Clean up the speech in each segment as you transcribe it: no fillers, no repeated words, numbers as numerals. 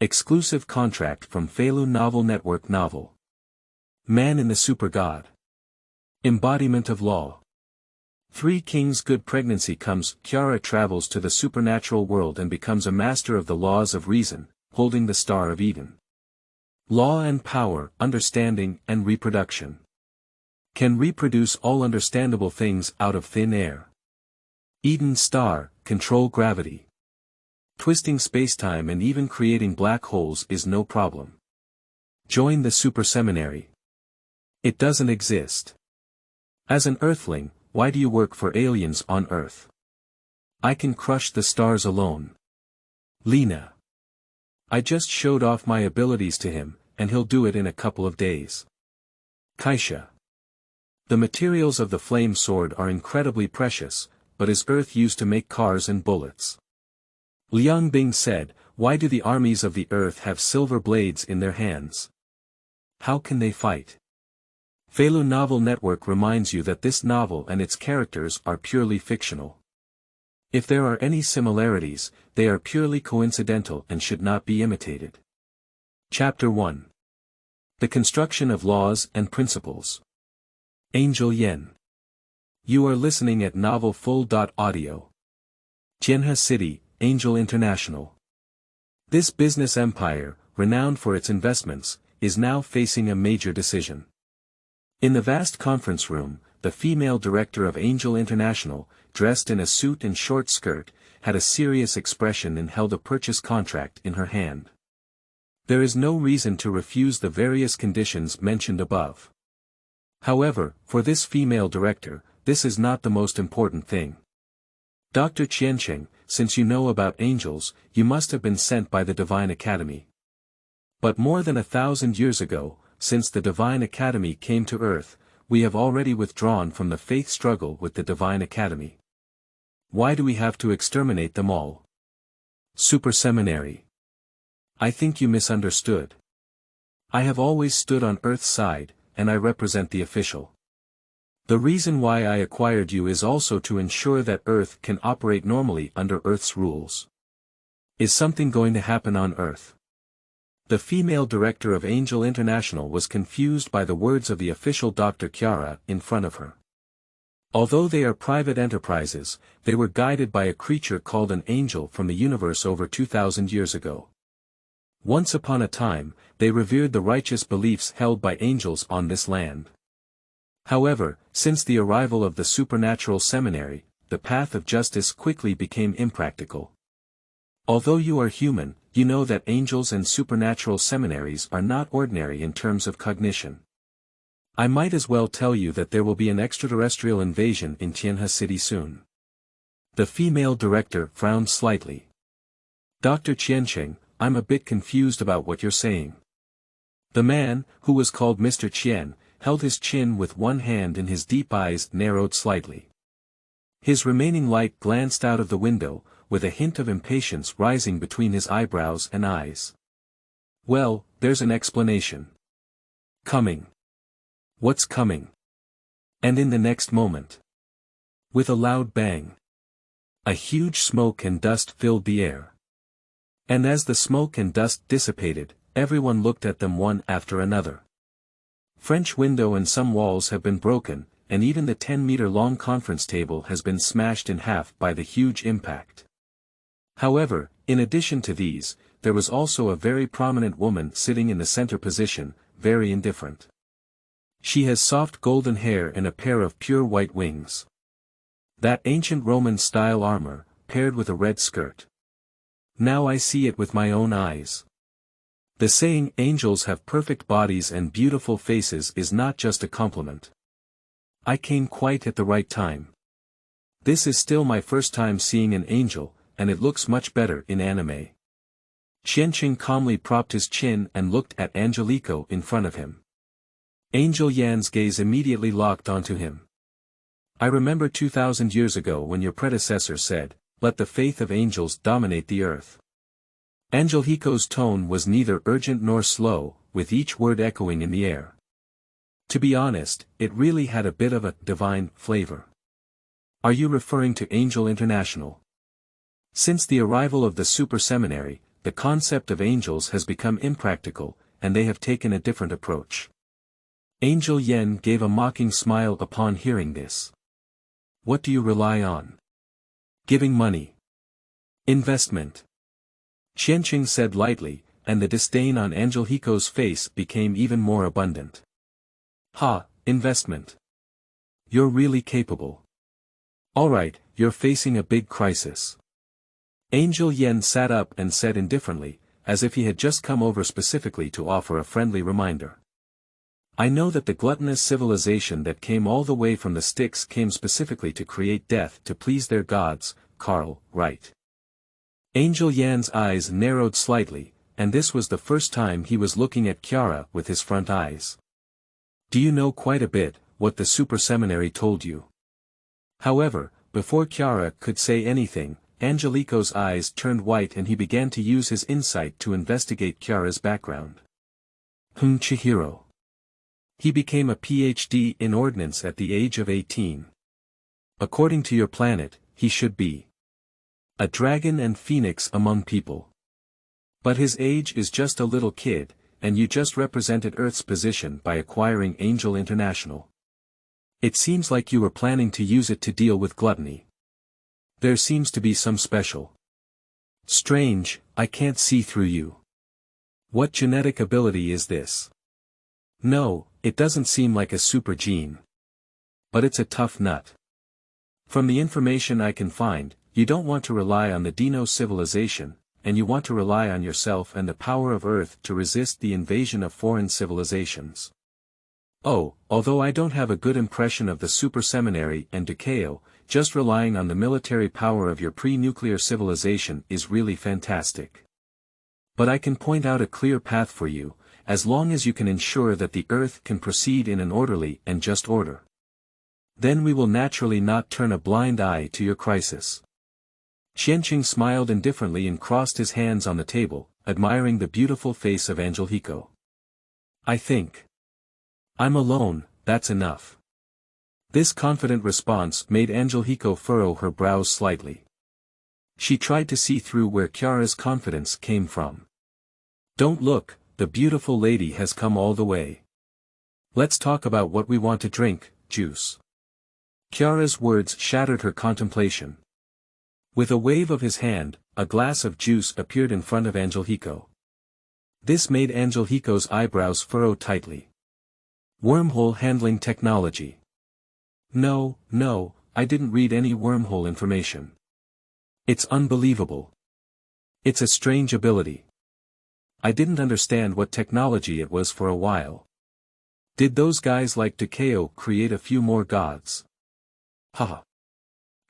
Exclusive contract from Feilu Novel Network Novel. Man in the Supergod. Embodiment of Law. 3 Kings. Good pregnancy comes. Chiara travels to the supernatural world and becomes a master of the laws of reason, holding the Star of Eden. Law and power, understanding and reproduction. Can reproduce all understandable things out of thin air. Eden star, control gravity. Twisting spacetime and even creating black holes is no problem. Join the Superseminary. It doesn't exist. As an Earthling, why do you work for aliens on Earth? I can crush the stars alone. Lena. I just showed off my abilities to him, and he'll do it in a couple of days. Kaisha. The materials of the flame sword are incredibly precious, but is Earth used to make cars and bullets? Liang Bing said, why do the armies of the Earth have silver blades in their hands? How can they fight? Feilu Novel Network reminds you that this novel and its characters are purely fictional. If there are any similarities, they are purely coincidental and should not be imitated. Chapter 1. The Construction of Laws and Principles. Angel Yen. You are listening at novelfull.audio. Tianhe City, Angel International. This business empire, renowned for its investments, is now facing a major decision. In the vast conference room, the female director of Angel International, dressed in a suit and short skirt, had a serious expression and held a purchase contract in her hand. There is no reason to refuse the various conditions mentioned above. However, for this female director, this is not the most important thing. Dr. Qiancheng, since you know about angels, you must have been sent by the Divine Academy. But more than 1,000 years ago, since the Divine Academy came to Earth, we have already withdrawn from the faith struggle with the Divine Academy. Why do we have to exterminate them all? Superseminary. I think you misunderstood. I have always stood on Earth's side, and I represent the official. The reason why I acquired you is also to ensure that Earth can operate normally under Earth's rules. Is something going to happen on Earth? The female director of Angel International was confused by the words of the official Dr. Chiara in front of her. Although they are private enterprises, they were guided by a creature called an angel from the universe over 2,000 years ago. Once upon a time, they revered the righteous beliefs held by angels on this land. However, since the arrival of the supernatural seminary, the path of justice quickly became impractical. Although you are human, you know that angels and supernatural seminaries are not ordinary in terms of cognition. I might as well tell you that there will be an extraterrestrial invasion in Tianhe City soon. The female director frowned slightly. Dr. Qiancheng, I'm a bit confused about what you're saying. The man, who was called Mr. Qian, held his chin with one hand and his deep eyes narrowed slightly. His remaining light glanced out of the window, with a hint of impatience rising between his eyebrows and eyes. Well, there's an explanation. Coming. What's coming? And in the next moment. With a loud bang. A huge smoke and dust filled the air. And as the smoke and dust dissipated, everyone looked at them one after another. French window and some walls have been broken, and even the 10-meter-long conference table has been smashed in half by the huge impact. However, in addition to these, there was also a very prominent woman sitting in the center position, very indifferent. She has soft golden hair and a pair of pure white wings. That ancient Roman-style armor, paired with a red skirt. Now I see it with my own eyes. The saying angels have perfect bodies and beautiful faces is not just a compliment. I came quite at the right time. This is still my first time seeing an angel, and it looks much better in anime. Qiancheng calmly propped his chin and looked at Angelico in front of him. Angel Yan's gaze immediately locked onto him. I remember 2,000 years ago when your predecessor said, "Let the faith of angels dominate the earth." Angelico's tone was neither urgent nor slow, with each word echoing in the air. To be honest, it really had a bit of a divine flavor. Are you referring to Angel International? Since the arrival of the Superseminary, the concept of angels has become impractical, and they have taken a different approach. Angel Yen gave a mocking smile upon hearing this. What do you rely on? Giving money. Investment. Qianqing said lightly, and the disdain on Angelhiko's face became even more abundant. Ha, investment. You're really capable. Alright, you're facing a big crisis. Angel Yen sat up and said indifferently, as if he had just come over specifically to offer a friendly reminder. I know that the gluttonous civilization that came all the way from the sticks came specifically to create death to please their gods, Carl, right? Angel Yan's eyes narrowed slightly, and this was the first time he was looking at Chiara with his front eyes. Do you know quite a bit, what the Superseminary told you? However, before Chiara could say anything, Angelico's eyes turned white and he began to use his insight to investigate Chiara's background. Chihiro. He became a PhD in ordnance at the age of 18. According to your planet, he should be a dragon and phoenix among people. But his age is just a little kid, and you just represented Earth's position by acquiring Angel International. It seems like you were planning to use it to deal with gluttony. There seems to be some special. Strange, I can't see through you. What genetic ability is this? No, it doesn't seem like a super gene. But it's a tough nut. From the information I can find, you don't want to rely on the Dino civilization, and you want to rely on yourself and the power of Earth to resist the invasion of foreign civilizations. Oh, although I don't have a good impression of the Superseminary and Dukao, just relying on the military power of your pre-nuclear civilization is really fantastic. But I can point out a clear path for you, as long as you can ensure that the Earth can proceed in an orderly and just order. Then we will naturally not turn a blind eye to your crisis. Qianqing smiled indifferently and crossed his hands on the table, admiring the beautiful face of Angelhiko. I think I'm alone, that's enough. This confident response made Angelhiko furrow her brows slightly. She tried to see through where Chiara's confidence came from. Don't look, the beautiful lady has come all the way. Let's talk about what we want to drink, juice. Chiara's words shattered her contemplation. With a wave of his hand, a glass of juice appeared in front of Angelhiko. This made Angelhiko's eyebrows furrow tightly. Wormhole handling technology. No, I didn't read any wormhole information. It's unbelievable. It's a strange ability. I didn't understand what technology it was for a while. Did those guys like Dukao create a few more gods? Haha.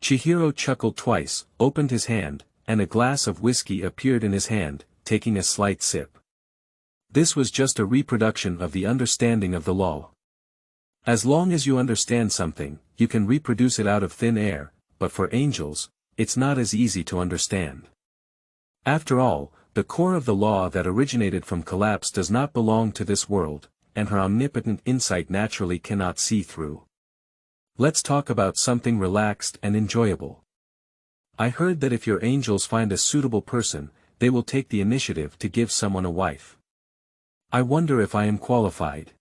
Chihiro chuckled twice, opened his hand, and a glass of whiskey appeared in his hand, taking a slight sip. This was just a reproduction of the understanding of the law. As long as you understand something, you can reproduce it out of thin air, but for angels, it's not as easy to understand. After all, the core of the law that originated from collapse does not belong to this world, and her omnipotent insight naturally cannot see through. Let's talk about something relaxed and enjoyable. I heard that if your angels find a suitable person, they will take the initiative to give someone a wife. I wonder if I am qualified.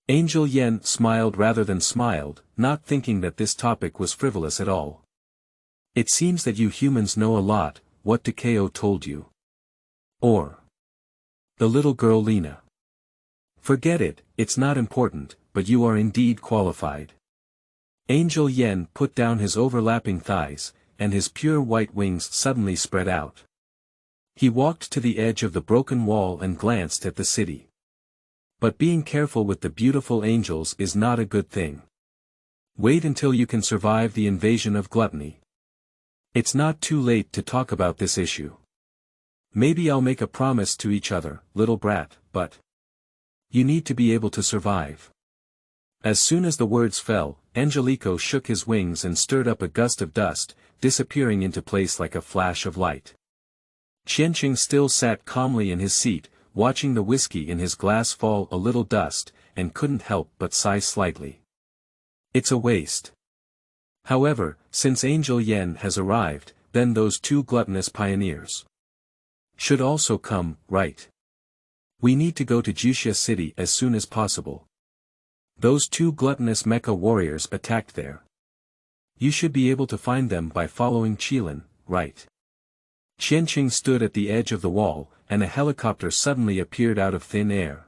Angel Yen smiled rather than smiled, not thinking that this topic was frivolous at all. It seems that you humans know a lot, what Dukao told you. Or the little girl Lena. Forget it, it's not important, but you are indeed qualified. Angel Yen put down his overlapping thighs, and his pure white wings suddenly spread out. He walked to the edge of the broken wall and glanced at the city. But being careful with the beautiful angels is not a good thing. Wait until you can survive the invasion of gluttony. It's not too late to talk about this issue. Maybe I'll make a promise to each other, little brat, but you need to be able to survive. As soon as the words fell, Angelico shook his wings and stirred up a gust of dust, disappearing into place like a flash of light. Qianqing still sat calmly in his seat, watching the whiskey in his glass fall a little dust, and couldn't help but sigh slightly. It's a waste. However, since Angel Yen has arrived, then those two gluttonous pioneers. Should also come, right? We need to go to Juxia City as soon as possible. Those two gluttonous mecha warriors attacked there. You should be able to find them by following Qilin, right? Qianqing stood at the edge of the wall, and a helicopter suddenly appeared out of thin air.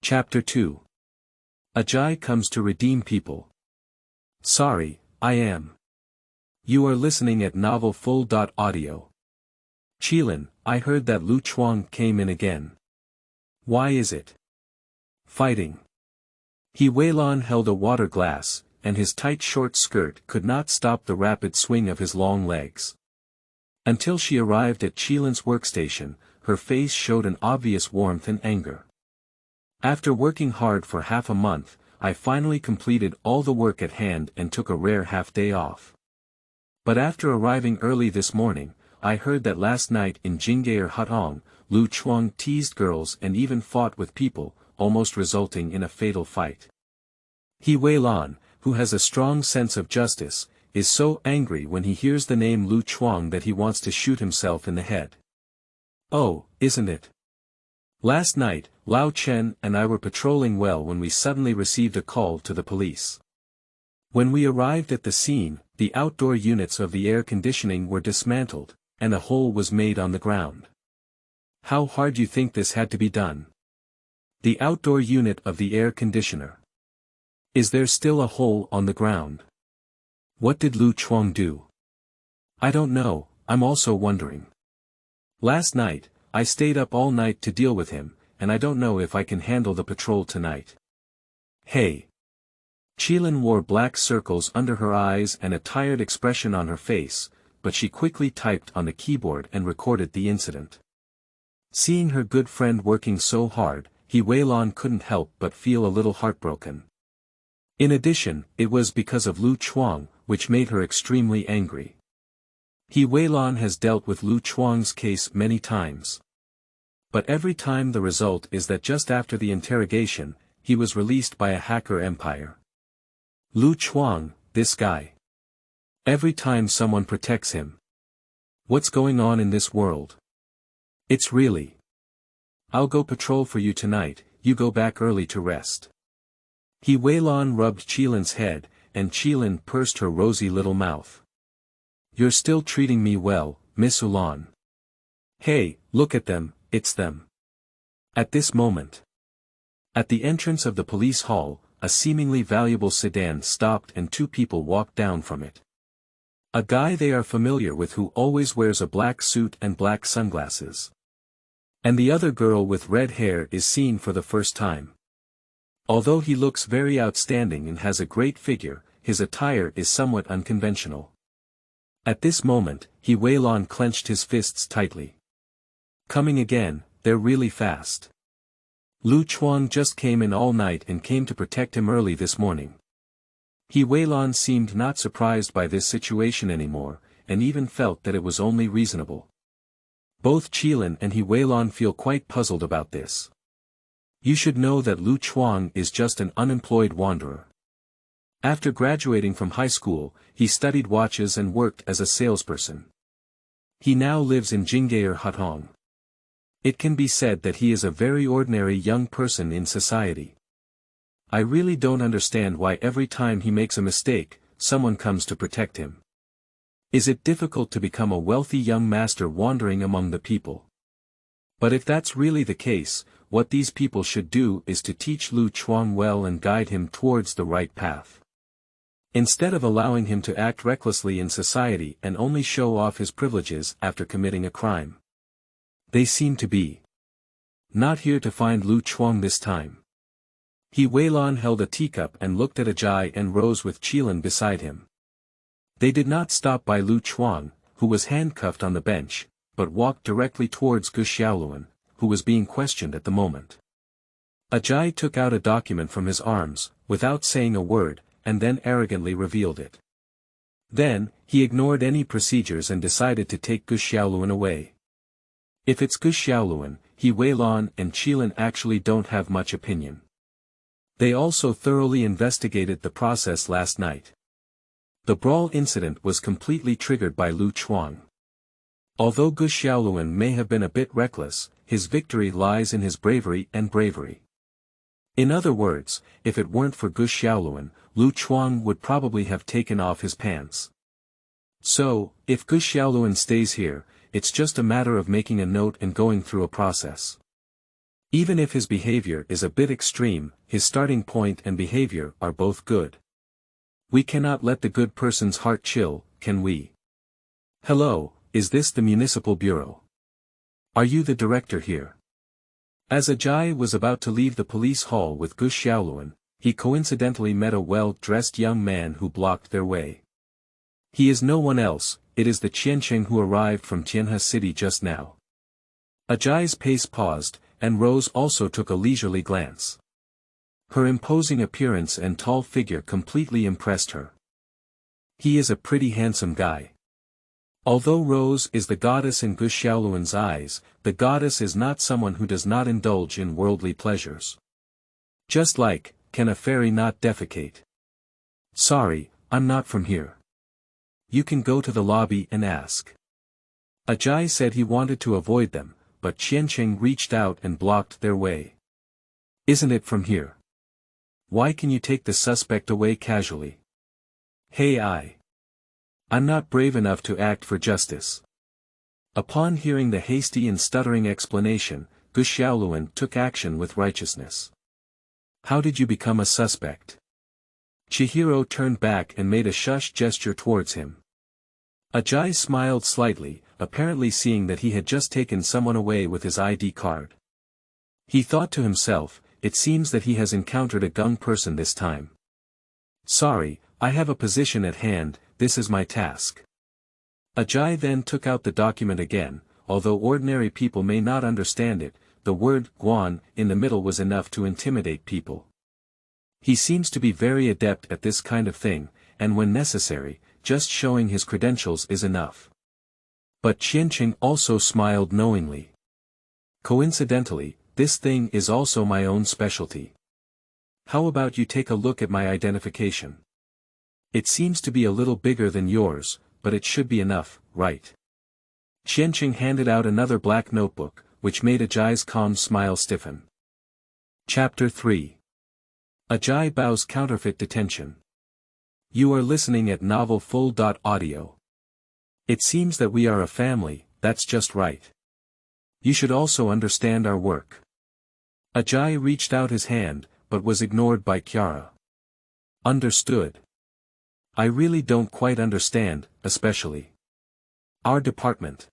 Chapter 2. Ajie comes to redeem people. Sorry, I am. You are listening at Novel Full.audio. Qilin, I heard that Lu Chuang came in again. Why is it? Fighting. He Weilon held a water glass, and his tight short skirt could not stop the rapid swing of his long legs. Until she arrived at Qilin's workstation, her face showed an obvious warmth and anger. After working hard for half a month, I finally completed all the work at hand and took a rare half-day off. But after arriving early this morning, I heard that last night in Jinggaer Hutong, Lu Chuang teased girls and even fought with people, almost resulting in a fatal fight. He Weilon, who has a strong sense of justice, is so angry when he hears the name Lu Chuang that he wants to shoot himself in the head. Oh, isn't it? Last night, Lao Chen and I were patrolling well when we suddenly received a call to the police. When we arrived at the scene, the outdoor units of the air conditioning were dismantled, and a hole was made on the ground. How hard do you think this had to be done? The outdoor unit of the air conditioner. Is there still a hole on the ground? What did Lu Chuang do? I don't know, I'm also wondering. Last night, I stayed up all night to deal with him, and I don't know if I can handle the patrol tonight. Hey. Qilin wore black circles under her eyes and a tired expression on her face, but she quickly typed on the keyboard and recorded the incident. Seeing her good friend working so hard, He Weilon couldn't help but feel a little heartbroken. In addition, it was because of Lu Chuang, which made her extremely angry. He Weilon has dealt with Lu Chuang's case many times. But every time the result is that just after the interrogation, he was released by a hacker empire. Lu Chuang, this guy. Every time someone protects him. What's going on in this world? It's really. I'll go patrol for you tonight, you go back early to rest. He Weilon rubbed Qilin's head, and Qilin pursed her rosy little mouth. You're still treating me well, Miss Ulan. Hey, look at them, it's them. At this moment. At the entrance of the police hall, a seemingly valuable sedan stopped and two people walked down from it. A guy they are familiar with who always wears a black suit and black sunglasses. And the other girl with red hair is seen for the first time. Although he looks very outstanding and has a great figure, his attire is somewhat unconventional. At this moment, He Weilon clenched his fists tightly. Coming again, they're really fast. Lu Chuang just came in all night and came to protect him early this morning. He Weilon seemed not surprised by this situation anymore, and even felt that it was only reasonable. Both Qilin and He Weilon feel quite puzzled about this. You should know that Lu Chuang is just an unemployed wanderer. After graduating from high school, he studied watches and worked as a salesperson. He now lives in Jinggaer Hutong. It can be said that he is a very ordinary young person in society. I really don't understand why every time he makes a mistake, someone comes to protect him. Is it difficult to become a wealthy young master wandering among the people? But if that's really the case, what these people should do is to teach Lu Chuang well and guide him towards the right path. Instead of allowing him to act recklessly in society and only show off his privileges after committing a crime. They seem to be not here to find Lu Chuang this time. He Weilon held a teacup and looked at Ajie and rose with Qilin beside him. They did not stop by Lu Chuang, who was handcuffed on the bench, but walked directly towards Gu Xiaoluan, who was being questioned at the moment. Ajie took out a document from his arms, without saying a word, and then arrogantly revealed it. Then, he ignored any procedures and decided to take Gu Xiaoluan away. If it's Gu Xiaoluan, He Weilon and Qilin actually don't have much opinion. They also thoroughly investigated the process last night. The brawl incident was completely triggered by Lu Chuang. Although Gu Xiaoluan may have been a bit reckless, his victory lies in his bravery and bravery. In other words, if it weren't for Gu Xiaoluan, Lu Chuang would probably have taken off his pants. So, if Gu Xiaoluan stays here, it's just a matter of making a note and going through a process. Even if his behavior is a bit extreme, his starting point and behavior are both good. We cannot let the good person's heart chill, can we? Hello, is this the municipal bureau? Are you the director here? As Ajie was about to leave the police hall with Gu Xiaoluan, he coincidentally met a well-dressed young man who blocked their way. He is no one else, it is the Qiancheng who arrived from Tianhe City just now. Ajie's pace paused, and Rose also took a leisurely glance. Her imposing appearance and tall figure completely impressed her. He is a pretty handsome guy. Although Rose is the goddess in Gu Xiaoluan's eyes, the goddess is not someone who does not indulge in worldly pleasures. Just like, can a fairy not defecate? Sorry, I'm not from here. You can go to the lobby and ask. Ajie said he wanted to avoid them, but Qiancheng reached out and blocked their way. Isn't it from here? Why can you take the suspect away casually? Hey, I'm not brave enough to act for justice. Upon hearing the hasty and stuttering explanation, Gu Xiaoluan took action with righteousness. How did you become a suspect? Chihiro turned back and made a shush gesture towards him. Ajie smiled slightly, apparently seeing that he had just taken someone away with his ID card. He thought to himself, it seems that he has encountered a Gung person this time. Sorry, I have a position at hand, this is my task. Ajie then took out the document again, although ordinary people may not understand it, the word Guan in the middle was enough to intimidate people. He seems to be very adept at this kind of thing, and when necessary, just showing his credentials is enough. But Qiancheng also smiled knowingly. Coincidentally, this thing is also my own specialty. How about you take a look at my identification? It seems to be a little bigger than yours, but it should be enough, right? Qiancheng handed out another black notebook, which made Ajie's calm smile stiffen. Chapter 3. Ajie bows Counterfeit Detention. You are listening at novelfull.audio. It seems that we are a family, that's just right. You should also understand our work. Ajie reached out his hand, but was ignored by Chiara. Understood. I really don't quite understand, especially our department.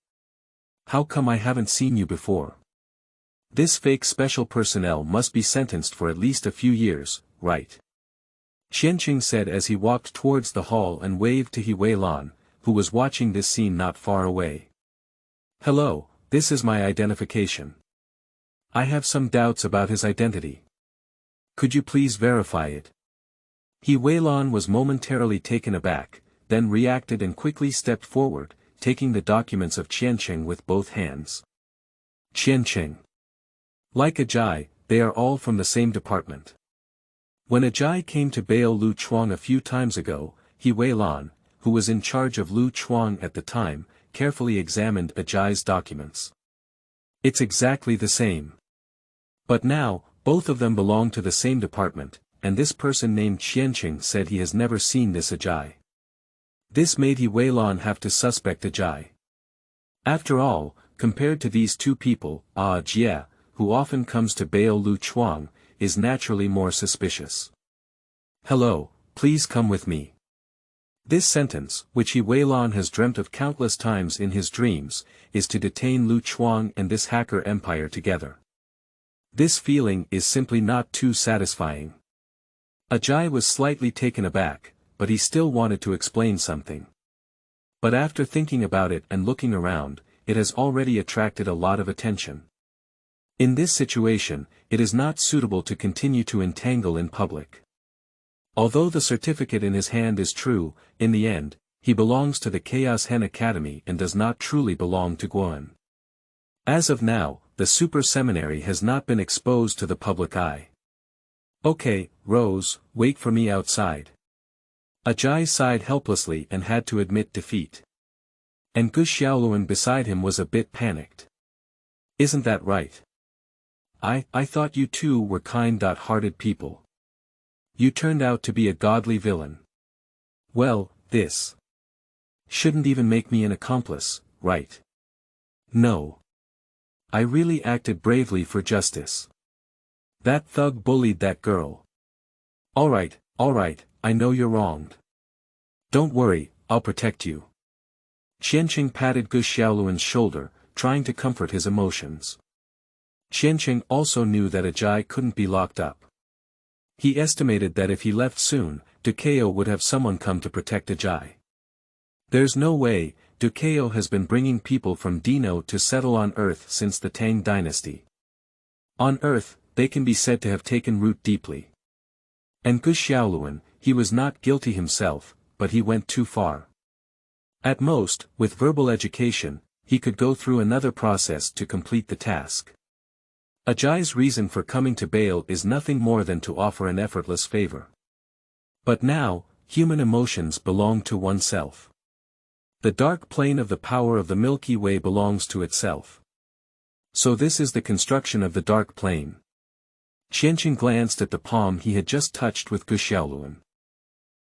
How come I haven't seen you before? This fake special personnel must be sentenced for at least a few years, right? Qiancheng said as he walked towards the hall and waved to He Weilan, who was watching this scene not far away. Hello, this is my identification. I have some doubts about his identity. Could you please verify it? He Weilan was momentarily taken aback, then reacted and quickly stepped forward, taking the documents of Qiancheng with both hands. Qiancheng. Like Ajie, they are all from the same department. When Ajie came to bail Lu Chuang a few times ago, He Weilan, who was in charge of Lu Chuang at the time, carefully examined Ajie's documents. It's exactly the same. But now, both of them belong to the same department, and this person named Qiancheng said he has never seen this Ajie. This made He Weilan have to suspect Ajie. After all, compared to these two people, Ajie, who often comes to bail Lu Chuang, is naturally more suspicious. Hello, please come with me. This sentence, which He Weilan has dreamt of countless times in his dreams, is to detain Lu Chuang and this hacker empire together. This feeling is simply not too satisfying. Ajie was slightly taken aback, but he still wanted to explain something. But after thinking about it and looking around, it has already attracted a lot of attention. In this situation, it is not suitable to continue to entangle in public. Although the certificate in his hand is true, in the end, he belongs to the Chaos Hen Academy and does not truly belong to Guan. As of now, the Superseminary has not been exposed to the public eye. Okay, Rose, wait for me outside. Ajie sighed helplessly and had to admit defeat. And Gu Xiaoluan beside him was a bit panicked. Isn't that right? I thought you two were kind-hearted people. You turned out to be a godly villain. Well, this shouldn't even make me an accomplice, right? No. I really acted bravely for justice. That thug bullied that girl. Alright, I know you're wronged. Don't worry, I'll protect you. Qianqing patted Gu Xiaoluan's shoulder, trying to comfort his emotions. Qianqing also knew that Ajie couldn't be locked up. He estimated that if he left soon, Dukao would have someone come to protect Ajie. There's no way. Dukao has been bringing people from Dino to settle on Earth since the Tang dynasty. On Earth, they can be said to have taken root deeply. And Gu Xiaoluan, he was not guilty himself, but he went too far. At most, with verbal education, he could go through another process to complete the task. Ajie's reason for coming to Baal is nothing more than to offer an effortless favor. But now, human emotions belong to oneself. The dark plane of the power of the Milky Way belongs to itself. So this is the construction of the dark plane. Qianqing glanced at the palm he had just touched with Gu Xiaoluan.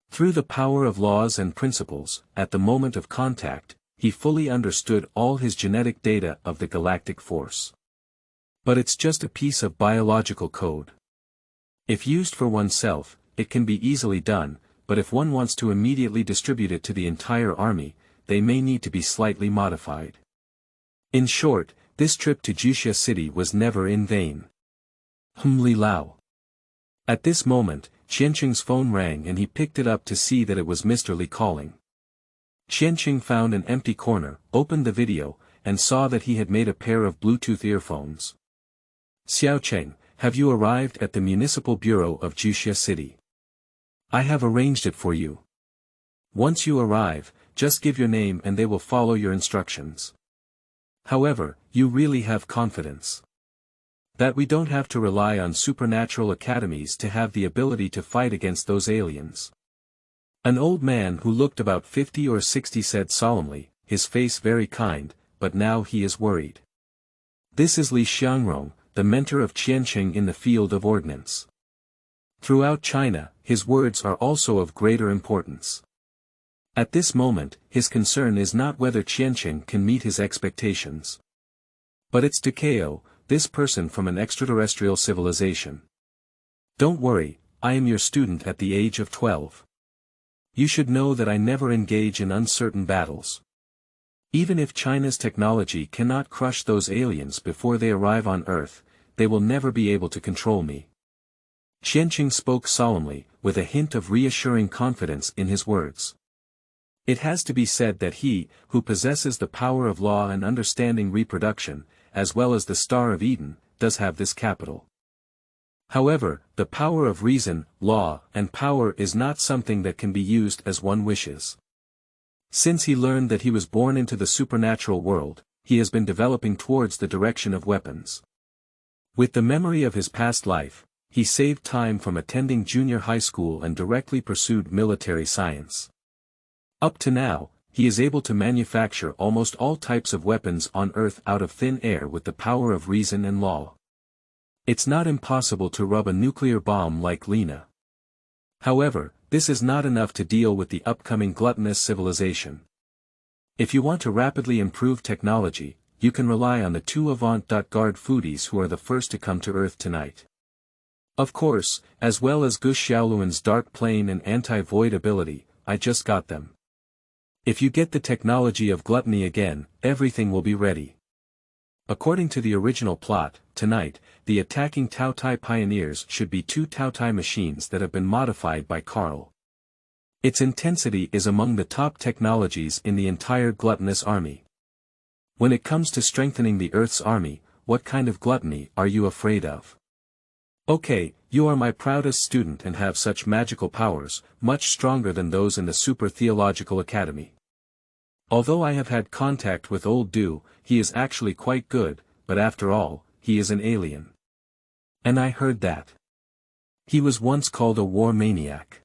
Through the power of laws and principles, at the moment of contact, he fully understood all his genetic data of the galactic force. But it's just a piece of biological code. If used for oneself, it can be easily done, but if one wants to immediately distribute it to the entire army, they may need to be slightly modified. In short, this trip to Juxia City was never in vain. Li Lao. At this moment, Qianqing's phone rang and he picked it up to see that it was Mr. Li calling. Qianqing found an empty corner, opened the video, and saw that he had made a pair of Bluetooth earphones. Xiaocheng, have you arrived at the Municipal Bureau of Juxia City? I have arranged it for you. Once you arrive, just give your name and they will follow your instructions. However, you really have confidence that we don't have to rely on supernatural academies to have the ability to fight against those aliens. An old man who looked about 50 or 60 said solemnly, his face very kind, but now he is worried. This is Li Xiangrong, the mentor of Qianqing in the field of ordnance. Throughout China, his words are also of greater importance. At this moment, his concern is not whether Qianqing can meet his expectations. But it's Dukao, this person from an extraterrestrial civilization. Don't worry, I am your student at the age of 12. You should know that I never engage in uncertain battles. Even if China's technology cannot crush those aliens before they arrive on Earth, they will never be able to control me. Qianqing spoke solemnly, with a hint of reassuring confidence in his words. It has to be said that he, who possesses the power of law and understanding reproduction, as well as the Star of Eden, does have this capital. However, the power of reason, law, and power is not something that can be used as one wishes. Since he learned that he was born into the supernatural world, he has been developing towards the direction of weapons. With the memory of his past life, he saved time from attending junior high school and directly pursued military science. Up to now, he is able to manufacture almost all types of weapons on Earth out of thin air with the power of reason and law. It's not impossible to rub a nuclear bomb like Lena. However, this is not enough to deal with the upcoming gluttonous civilization. If you want to rapidly improve technology, you can rely on the two avant-garde foodies who are the first to come to Earth tonight. Of course, as well as Gu Xiaoluan's dark plane and anti-void ability, I just got them. If you get the technology of gluttony again, everything will be ready. According to the original plot, tonight, the attacking Tao Tai pioneers should be two Tao Tai machines that have been modified by Carl. Its intensity is among the top technologies in the entire gluttonous army. When it comes to strengthening the Earth's army, what kind of gluttony are you afraid of? Okay, you are my proudest student and have such magical powers, much stronger than those in the Super Theological Academy. Although I have had contact with old Du, he is actually quite good, but after all, he is an alien. And I heard that he was once called a war maniac.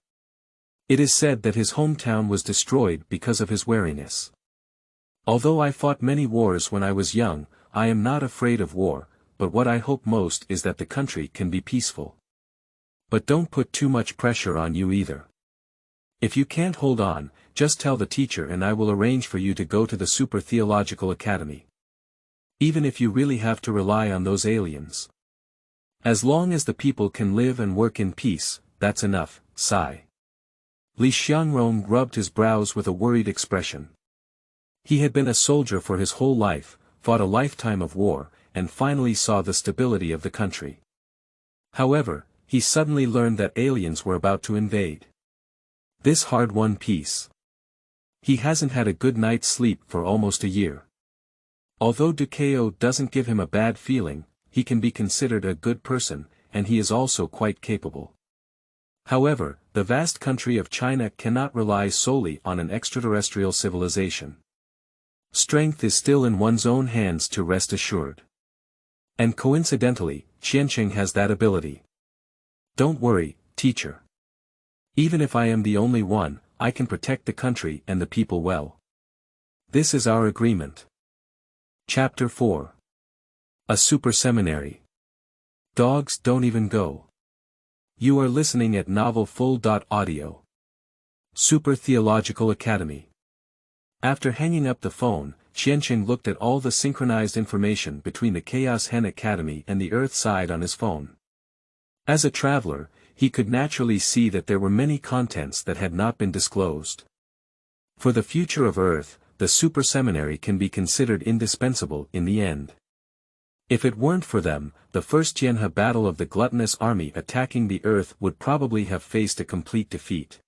It is said that his hometown was destroyed because of his wariness. Although I fought many wars when I was young, I am not afraid of war, but what I hope most is that the country can be peaceful. But don't put too much pressure on you either. If you can't hold on, just tell the teacher and I will arrange for you to go to the Super Theological Academy. Even if you really have to rely on those aliens. As long as the people can live and work in peace, that's enough, sigh. Li Xiangrong rubbed his brows with a worried expression. He had been a soldier for his whole life, fought a lifetime of war, and finally saw the stability of the country. However, he suddenly learned that aliens were about to invade. This hard-won peace. He hasn't had a good night's sleep for almost a year. Although Dukao doesn't give him a bad feeling, he can be considered a good person, and he is also quite capable. However, the vast country of China cannot rely solely on an extraterrestrial civilization. Strength is still in one's own hands to rest assured. And coincidentally, Qianqing has that ability. Don't worry, teacher. Even if I am the only one, I can protect the country and the people well. This is our agreement. Chapter 4. A Superseminary. Dogs don't even go. You are listening at novelfull.audio. Super Theological Academy. After hanging up the phone, Qianqing looked at all the synchronized information between the Chaos Hen Academy and the Earth side on his phone. As a traveler, he could naturally see that there were many contents that had not been disclosed. For the future of Earth, the Superseminary can be considered indispensable in the end. If it weren't for them, the first Jianhe battle of the gluttonous army attacking the Earth would probably have faced a complete defeat.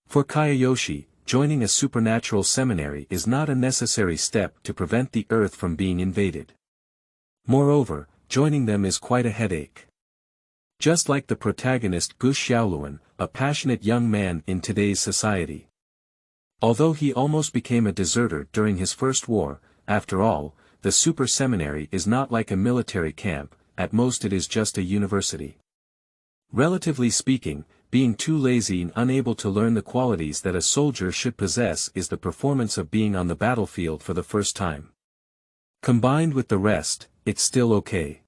For Kaioshi, joining a supernatural seminary is not a necessary step to prevent the Earth from being invaded. Moreover, joining them is quite a headache. Just like the protagonist Gu Xiaoluan, a passionate young man in today's society. Although he almost became a deserter during his first war, after all, the Super Seminary is not like a military camp, at most it is just a university. Relatively speaking, being too lazy and unable to learn the qualities that a soldier should possess is the performance of being on the battlefield for the first time. Combined with the rest, it's still okay.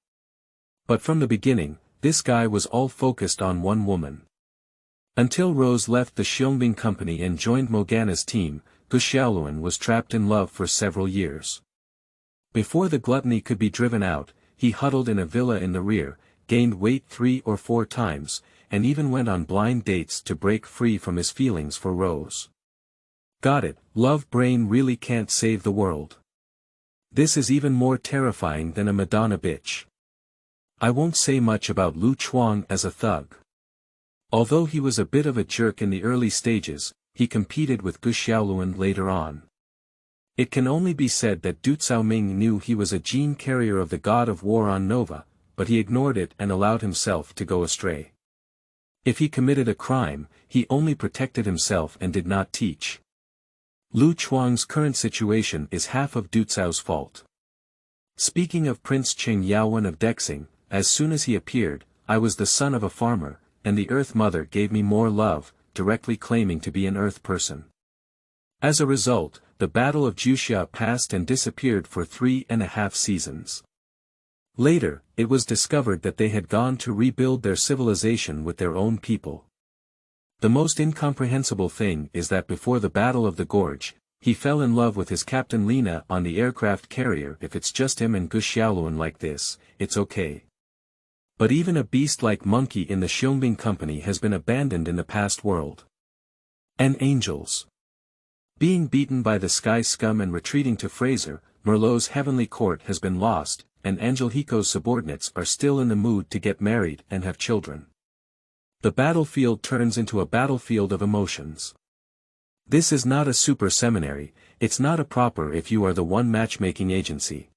But from the beginning, this guy was all focused on one woman. Until Rose left the Xiaobing company and joined Morgana's team, Gu Xiaoluan was trapped in love for several years. Before the gluttony could be driven out, he huddled in a villa in the rear, gained weight 3 or 4 times, and even went on blind dates to break free from his feelings for Rose. Got it, love brain really can't save the world. This is even more terrifying than a Madonna bitch. I won't say much about Lu Chuang as a thug. Although he was a bit of a jerk in the early stages, he competed with Gu Xiaoluan later on. It can only be said that Du Caoming knew he was a gene carrier of the god of war on Nova, but he ignored it and allowed himself to go astray. If he committed a crime, he only protected himself and did not teach. Lu Chuang's current situation is half of Du Cao's fault. Speaking of Prince Qing Yaowen of Dexing, as soon as he appeared, I was the son of a farmer, and the Earth Mother gave me more love, directly claiming to be an Earth person. As a result, the Battle of Juxia passed and disappeared for 3.5 seasons. Later, it was discovered that they had gone to rebuild their civilization with their own people. The most incomprehensible thing is that before the Battle of the Gorge, he fell in love with his captain Lena on the aircraft carrier. If it's just him and Gu Xiaoluan like this, it's okay. But even a beast like monkey in the Xiaobing company has been abandoned in the past world. And angels. Being beaten by the sky scum and retreating to Fraser, Merlot's heavenly court has been lost, and Angelico's subordinates are still in the mood to get married and have children. The battlefield turns into a battlefield of emotions. This is not a super seminary, it's not a proper if you are the one matchmaking agency.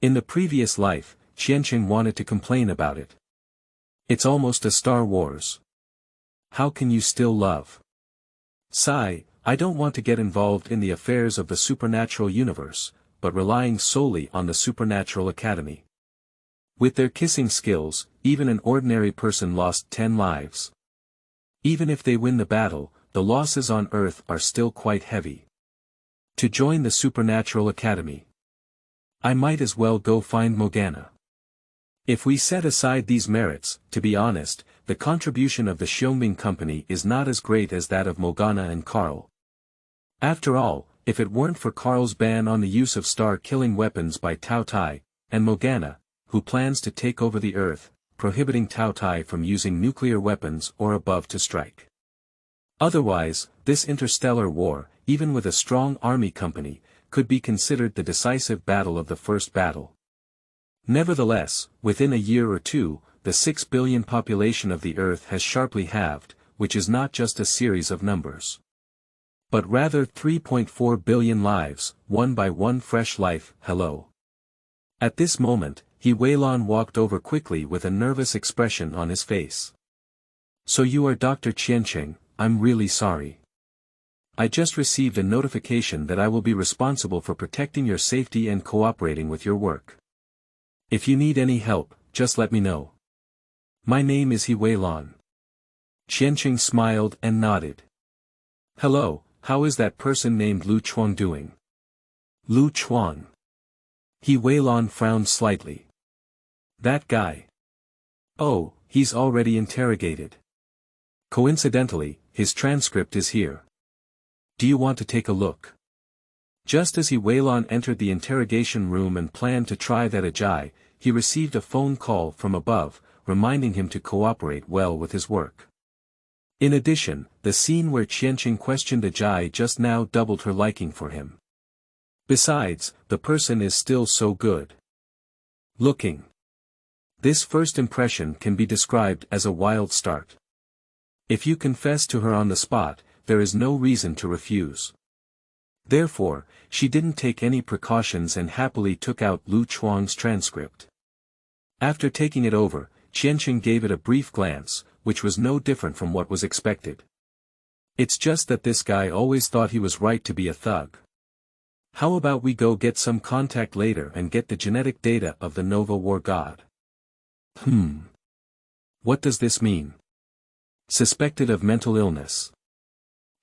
In the previous life, Qianqing wanted to complain about it. It's almost a Star Wars. How can you still love? Sigh, I don't want to get involved in the affairs of the supernatural universe, but relying solely on the Supernatural Academy. With their kissing skills, even an ordinary person lost 10 lives. Even if they win the battle, the losses on Earth are still quite heavy. To join the Supernatural Academy. I might as well go find Morgana. If we set aside these merits, to be honest, the contribution of the Xiongming Company is not as great as that of Morgana and Carl. After all, if it weren't for Carl's ban on the use of star-killing weapons by Tao Tai, and Morgana, who plans to take over the Earth, prohibiting Tao Tai from using nuclear weapons or above to strike. Otherwise, this interstellar war, even with a strong army company, could be considered the decisive battle of the first battle. Nevertheless, within a year or two, the 6 billion population of the Earth has sharply halved, which is not just a series of numbers, but rather 3.4 billion lives, one by one fresh life. Hello. At this moment, Weilon walked over quickly with a nervous expression on his face. So you are Dr. Qianqing, I'm really sorry. I just received a notification that I will be responsible for protecting your safety and cooperating with your work. If you need any help, just let me know. My name is Weilon. Qianqing smiled and nodded. Hello, how is that person named Lu Chuang doing? Lu Chuang. Weilon frowned slightly. That guy. Oh, he's already interrogated. Coincidentally, his transcript is here. Do you want to take a look? Just as Weilon entered the interrogation room and planned to try that Ajie, he received a phone call from above, reminding him to cooperate well with his work. In addition, the scene where Qianqing questioned Ajie just now doubled her liking for him. Besides, the person is still so good looking. This first impression can be described as a wild start. If you confess to her on the spot, there is no reason to refuse. Therefore, she didn't take any precautions and happily took out Lu Chuang's transcript. After taking it over, Qianqing gave it a brief glance, which was no different from what was expected. It's just that this guy always thought he was right to be a thug. How about we go get some contact later and get the genetic data of the Nova War God? What does this mean? Suspected of mental illness.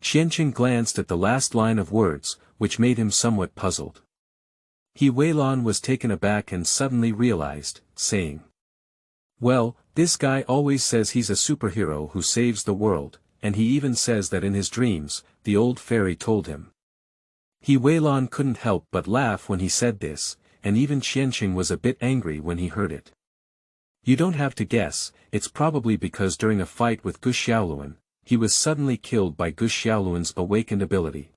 Qianqing glanced at the last line of words, which made him somewhat puzzled. Weilon was taken aback and suddenly realized, saying, well, this guy always says he's a superhero who saves the world, and he even says that in his dreams, the old fairy told him. Weilon couldn't help but laugh when he said this, and even Qianqing was a bit angry when he heard it. You don't have to guess, it's probably because during a fight with Gu Xiaoluan, he was suddenly killed by Gu Xiaoluan's awakened ability.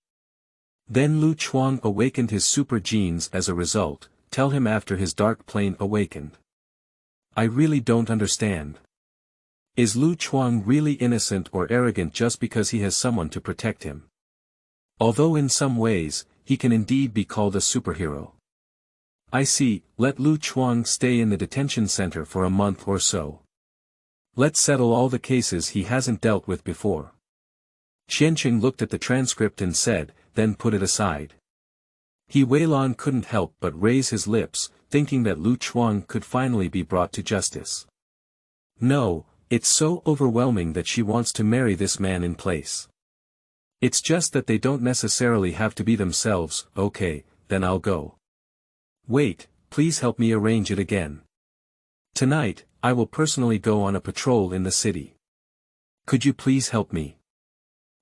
Then Lu Chuang awakened his super genes as a result. Tell him after his dark plane awakened. I really don't understand. Is Lu Chuang really innocent or arrogant just because he has someone to protect him? Although in some ways, he can indeed be called a superhero. I see, let Lu Chuang stay in the detention center for a month or so. Let's settle all the cases he hasn't dealt with before. Qianqing looked at the transcript and said, then put it aside. Weilon couldn't help but raise his lips, thinking that Lu Chuang could finally be brought to justice. No, it's so overwhelming that she wants to marry this man in place. It's just that they don't necessarily have to be themselves. Okay, then I'll go. Wait, please help me arrange it again. Tonight, I will personally go on a patrol in the city. Could you please help me?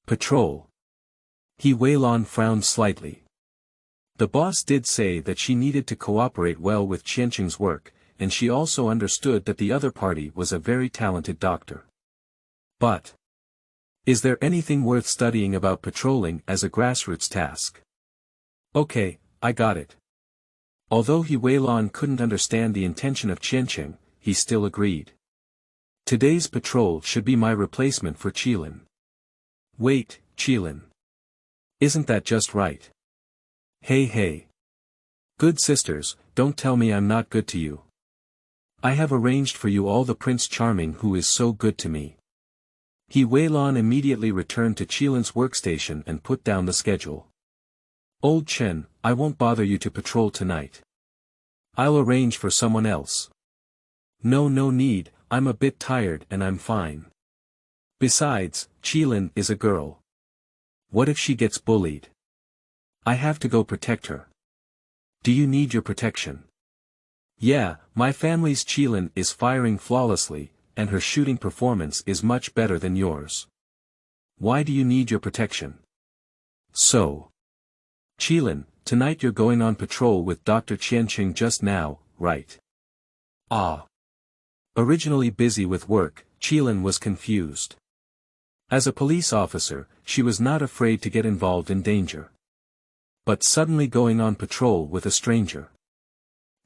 Patrol. Weilon frowned slightly. The boss did say that she needed to cooperate well with Qianqing's work, and she also understood that the other party was a very talented doctor. But is there anything worth studying about patrolling as a grassroots task? Okay, I got it. Although Weilon couldn't understand the intention of Qianqing, he still agreed. Today's patrol should be my replacement for Qilin. Wait, Qilin. Isn't that just right? Hey. Good sisters, don't tell me I'm not good to you. I have arranged for you all the Prince Charming who is so good to me. Weilon immediately returned to Qilin's workstation and put down the schedule. Old Chen, I won't bother you to patrol tonight. I'll arrange for someone else. No need, I'm a bit tired and I'm fine. Besides, Qilin is a girl. What if she gets bullied? I have to go protect her. Do you need your protection? Yeah, my family's Qilin is firing flawlessly, and her shooting performance is much better than yours. Why do you need your protection? So. Qilin, tonight you're going on patrol with Dr. Qianqing just now, right? Ah. Originally busy with work, Qilin was confused. As a police officer, she was not afraid to get involved in danger. But suddenly going on patrol with a stranger.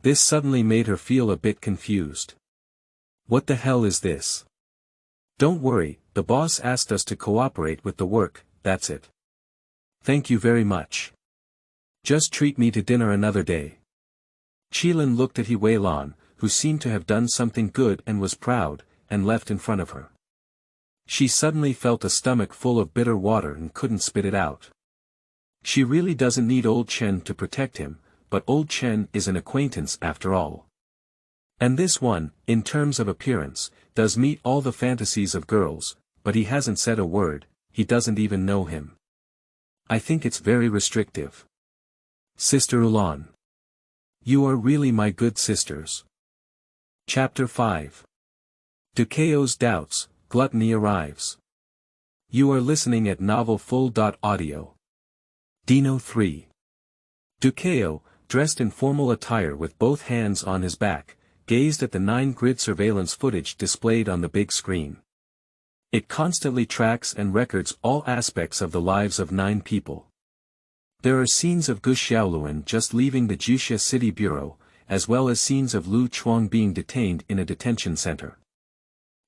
This suddenly made her feel a bit confused. What the hell is this? Don't worry, the boss asked us to cooperate with the work, that's it. Thank you very much. Just treat me to dinner another day. Qilin looked at Wei Lan, who seemed to have done something good and was proud, and left in front of her. She suddenly felt a stomach full of bitter water and couldn't spit it out. She really doesn't need old Chen to protect him, but old Chen is an acquaintance after all. And this one, in terms of appearance, does meet all the fantasies of girls, but he hasn't said a word, he doesn't even know him. I think it's very restrictive. Sister Ulan. You are really my good sisters. Chapter 5. Dukao's Doubts, Gluttony Arrives. You are listening at novelfull.audio. Dino 3. Dukao, dressed in formal attire with both hands on his back, gazed at the 9-grid surveillance footage displayed on the big screen. It constantly tracks and records all aspects of the lives of 9 people. There are scenes of Gu Xiaoluan just leaving the Juxia City Bureau, as well as scenes of Lu Chuang being detained in a detention center.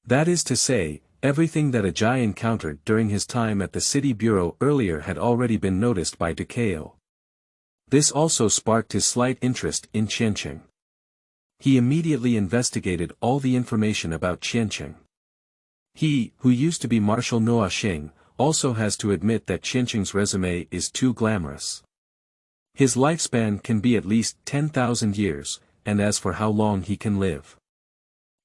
That is to say, everything that Ajie encountered during his time at the City Bureau earlier had already been noticed by Dukao. This also sparked his slight interest in Qianqing. He immediately investigated all the information about Qianqing. He, who used to be Marshal Noa Xing, also has to admit that Qianqing's resume is too glamorous. His lifespan can be at least 10,000 years, and as for how long he can live,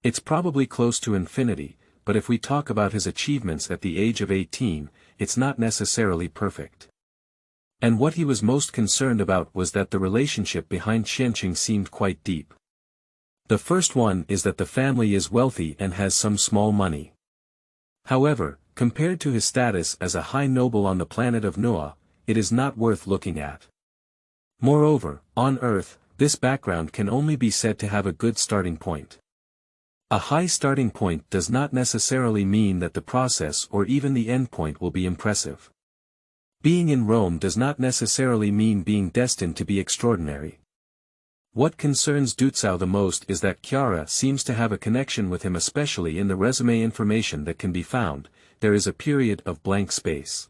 it's probably close to infinity, but if we talk about his achievements at the age of 18, it's not necessarily perfect. And what he was most concerned about was that the relationship behind Qianqing seemed quite deep. The first one is that the family is wealthy and has some small money. However, compared to his status as a high noble on the planet of Noah, it is not worth looking at. Moreover, on Earth, this background can only be said to have a good starting point. A high starting point does not necessarily mean that the process or even the end point will be impressive. Being in Rome does not necessarily mean being destined to be extraordinary. What concerns Dukao the most is that Chiara seems to have a connection with him, especially in the resume information that can be found. There is a period of blank space.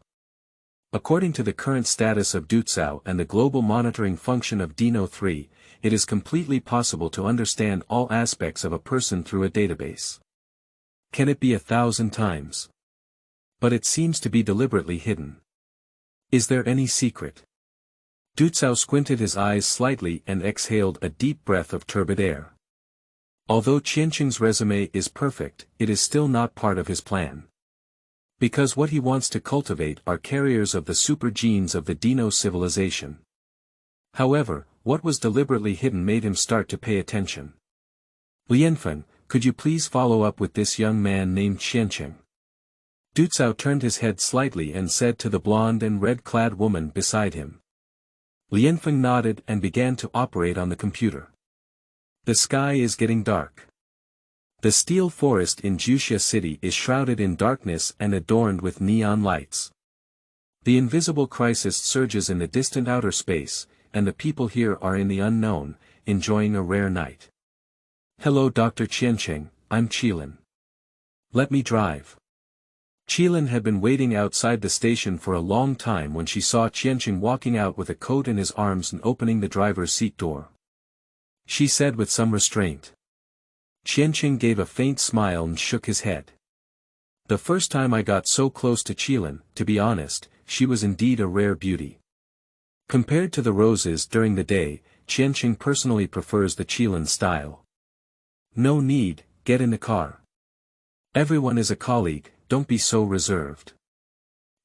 According to the current status of Dukao and the global monitoring function of Dino 3, it is completely possible to understand all aspects of a person through a database. Can it be 1,000 times? But it seems to be deliberately hidden. Is there any secret? Dukao squinted his eyes slightly and exhaled a deep breath of turbid air. Although Qianqing's resume is perfect, it is still not part of his plan. Because what he wants to cultivate are carriers of the super genes of the Dino civilization. However, what was deliberately hidden made him start to pay attention. Lianfeng, could you please follow up with this young man named Qianqing? Dukao turned his head slightly and said to the blonde and red-clad woman beside him. Lianfeng nodded and began to operate on the computer. The sky is getting dark. The steel forest in Juxia City is shrouded in darkness and adorned with neon lights. The invisible crisis surges in the distant outer space, and the people here are in the unknown, enjoying a rare night. Hello Dr. Qianqing, I'm Qilin. Let me drive. Qilin had been waiting outside the station for a long time when she saw Qianqing walking out with a coat in his arms and opening the driver's seat door. She said with some restraint. Qianqing gave a faint smile and shook his head. The first time I got so close to Qilin, to be honest, she was indeed a rare beauty. Compared to the roses during the day, Qianqing personally prefers the Qilin style. No need, get in the car. Everyone is a colleague, don't be so reserved.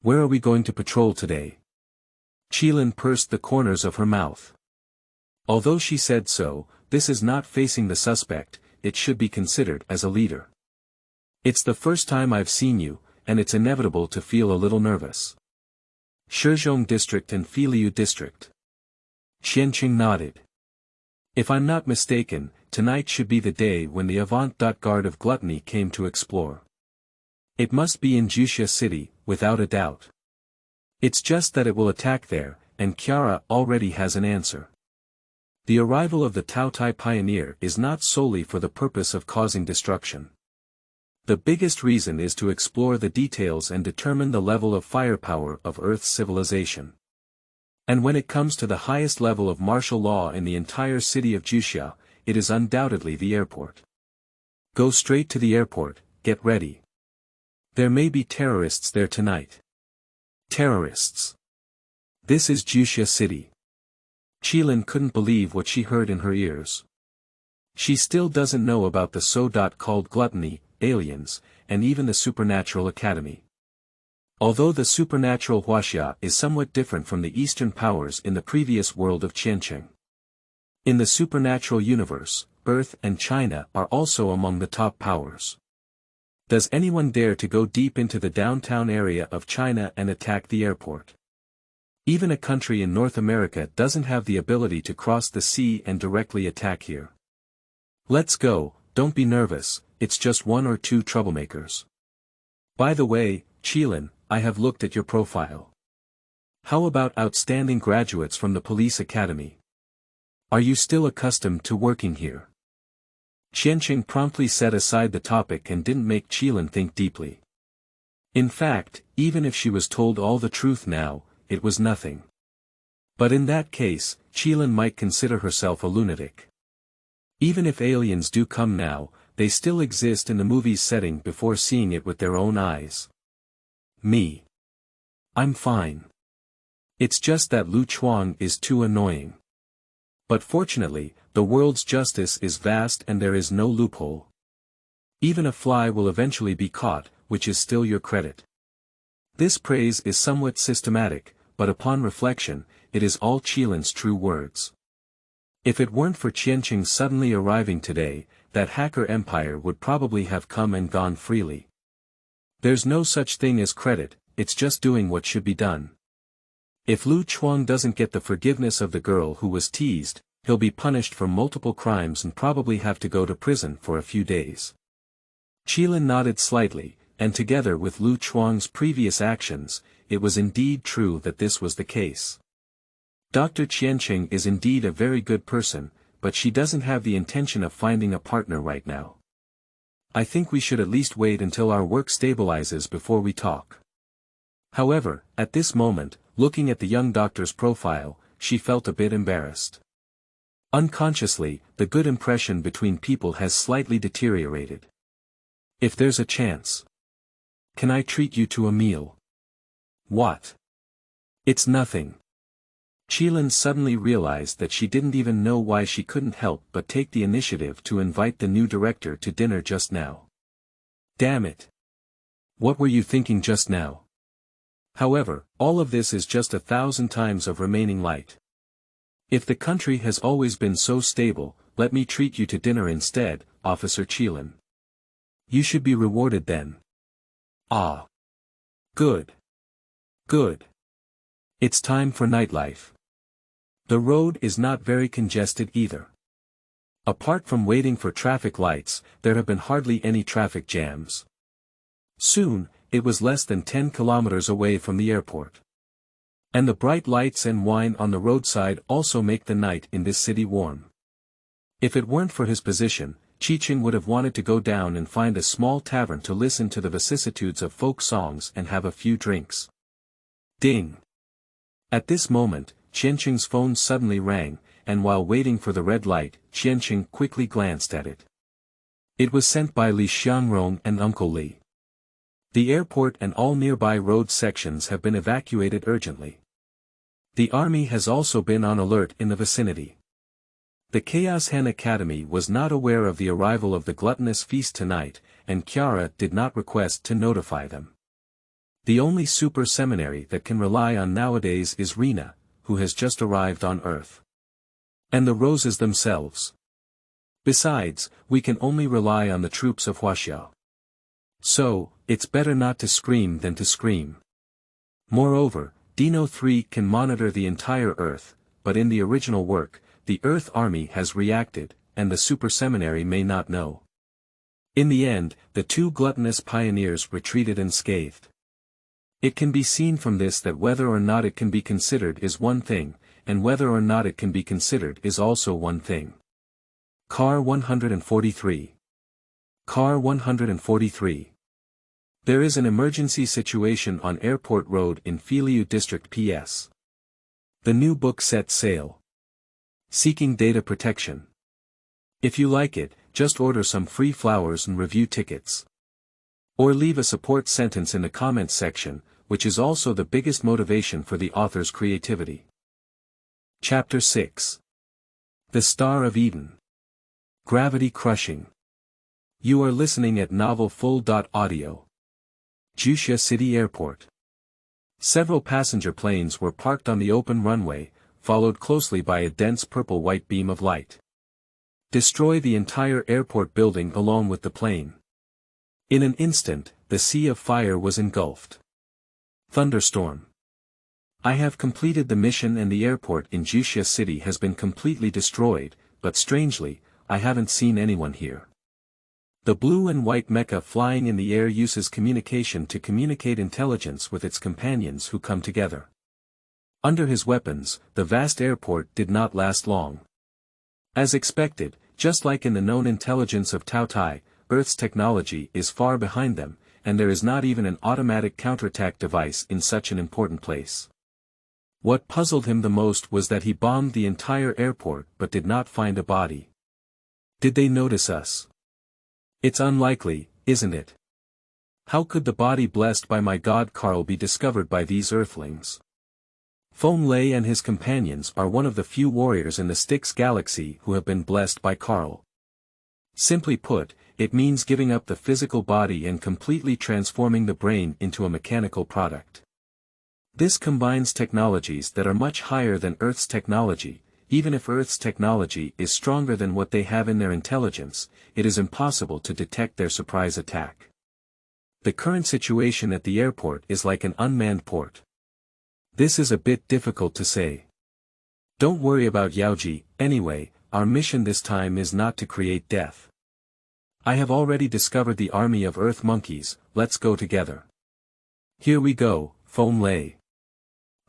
Where are we going to patrol today? Qilin pursed the corners of her mouth. Although she said so, this is not facing the suspect, it should be considered as a leader. It's the first time I've seen you, and it's inevitable to feel a little nervous. Shizhong District and Feilu District. Qianqing nodded. If I'm not mistaken, tonight should be the day when the avant-garde of Gluttony came to explore. It must be in Juxia City, without a doubt. It's just that it will attack there, and Chiara already has an answer. The arrival of the Taotai pioneer is not solely for the purpose of causing destruction. The biggest reason is to explore the details and determine the level of firepower of Earth's civilization. And when it comes to the highest level of martial law in the entire city of Juxia, it is undoubtedly the airport. Go straight to the airport, get ready. There may be terrorists there tonight. Terrorists. This is Juxia City. Qilin couldn't believe what she heard in her ears. She still doesn't know about the so-called Gluttony, aliens, and even the Supernatural Academy. Although the supernatural Huaxia is somewhat different from the Eastern powers in the previous world of Qianqing. In the supernatural universe, Earth and China are also among the top powers. Does anyone dare to go deep into the downtown area of China and attack the airport? Even a country in North America doesn't have the ability to cross the sea and directly attack here. Let's go, don't be nervous, it's just one or two troublemakers. By the way, Qilin, I have looked at your profile. How about outstanding graduates from the police academy? Are you still accustomed to working here? Qianqing promptly set aside the topic and didn't make Qilin think deeply. In fact, even if she was told all the truth now, it was nothing. But in that case, Qilin might consider herself a lunatic. Even if aliens do come now, they still exist in the movie's setting before seeing it with their own eyes. Me. I'm fine. It's just that Chuang is too annoying. But fortunately, the world's justice is vast and there is no loophole. Even a fly will eventually be caught, which is still your credit. This praise is somewhat systematic, but upon reflection, it is all Qilin's true words. If it weren't for Qianqing suddenly arriving today, that hacker empire would probably have come and gone freely. There's no such thing as credit, it's just doing what should be done. If Chuang doesn't get the forgiveness of the girl who was teased, he'll be punished for multiple crimes and probably have to go to prison for a few days. Qilin nodded slightly, and together with Chuang's previous actions, it was indeed true that this was the case. Dr. Qianqing is indeed a very good person, but she doesn't have the intention of finding a partner right now. I think we should at least wait until our work stabilizes before we talk. However, at this moment, looking at the young doctor's profile, she felt a bit embarrassed. Unconsciously, the good impression between people has slightly deteriorated. If there's a chance. Can I treat you to a meal? What? It's nothing. Qilin suddenly realized that she didn't even know why she couldn't help but take the initiative to invite the new director to dinner just now. Damn it. What were you thinking just now? However, all of this is just 1,000 times of remaining light. If the country has always been so stable, let me treat you to dinner instead, Officer Qilin. You should be rewarded then. Ah. Good. Good. It's time for nightlife. The road is not very congested either. Apart from waiting for traffic lights, there have been hardly any traffic jams. Soon, it was less than 10 kilometers away from the airport. And the bright lights and wine on the roadside also make the night in this city warm. If it weren't for his position, Qianqing would have wanted to go down and find a small tavern to listen to the vicissitudes of folk songs and have a few drinks. Ding! At this moment, Qianqing's phone suddenly rang, and while waiting for the red light, Qianqing quickly glanced at it. It was sent by Li Xiangrong and Uncle Li. The airport and all nearby road sections have been evacuated urgently. The army has also been on alert in the vicinity. The Chaos Hen Academy was not aware of the arrival of the gluttonous feast tonight, and Chiara did not request to notify them. The only Superseminary that can rely on nowadays is Lena, who has just arrived on Earth. And the roses themselves. Besides, we can only rely on the troops of Huaxiao. So, it's better not to scream than to scream. Moreover, Dino 3 can monitor the entire Earth, but in the original work, the Earth army has reacted, and the Superseminary may not know. In the end, the two gluttonous pioneers retreated unscathed. It can be seen from this that whether or not it can be considered is one thing, and whether or not it can be considered is also one thing. Car 143. Car 143. There is an emergency situation on Airport Road in Feilu District PS. The new book sets sail. Seeking data protection. If you like it, just order some free flowers and review tickets. Or leave a support sentence in the comments section, which is also the biggest motivation for the author's creativity. Chapter 6. The Star of Eden. Gravity Crushing. You are listening at Novel Full.audio. Juxia City Airport. Several passenger planes were parked on the open runway, followed closely by a dense purple-white beam of light. Destroy the entire airport building along with the plane. In an instant, the sea of fire was engulfed. Thunderstorm. I have completed the mission and the airport in Juxia City has been completely destroyed, but strangely, I haven't seen anyone here. The blue and white mecha flying in the air uses communication to communicate intelligence with its companions who come together. Under his weapons, the vast airport did not last long. As expected, just like in the known intelligence of Tao Tai, Earth's technology is far behind them, and there is not even an automatic counterattack device in such an important place. What puzzled him the most was that he bombed the entire airport but did not find a body. Did they notice us? It's unlikely, isn't it? How could the body blessed by my god Carl be discovered by these Earthlings? Feng Lei and his companions are one of the few warriors in the Styx galaxy who have been blessed by Carl. Simply put, it means giving up the physical body and completely transforming the brain into a mechanical product. This combines technologies that are much higher than Earth's technology. Even if Earth's technology is stronger than what they have in their intelligence, it is impossible to detect their surprise attack. The current situation at the airport is like an unmanned port. This is a bit difficult to say. Don't worry about Yaoji, anyway, our mission this time is not to create death. I have already discovered the army of Earth monkeys, let's go together. Here we go, Feng Lei.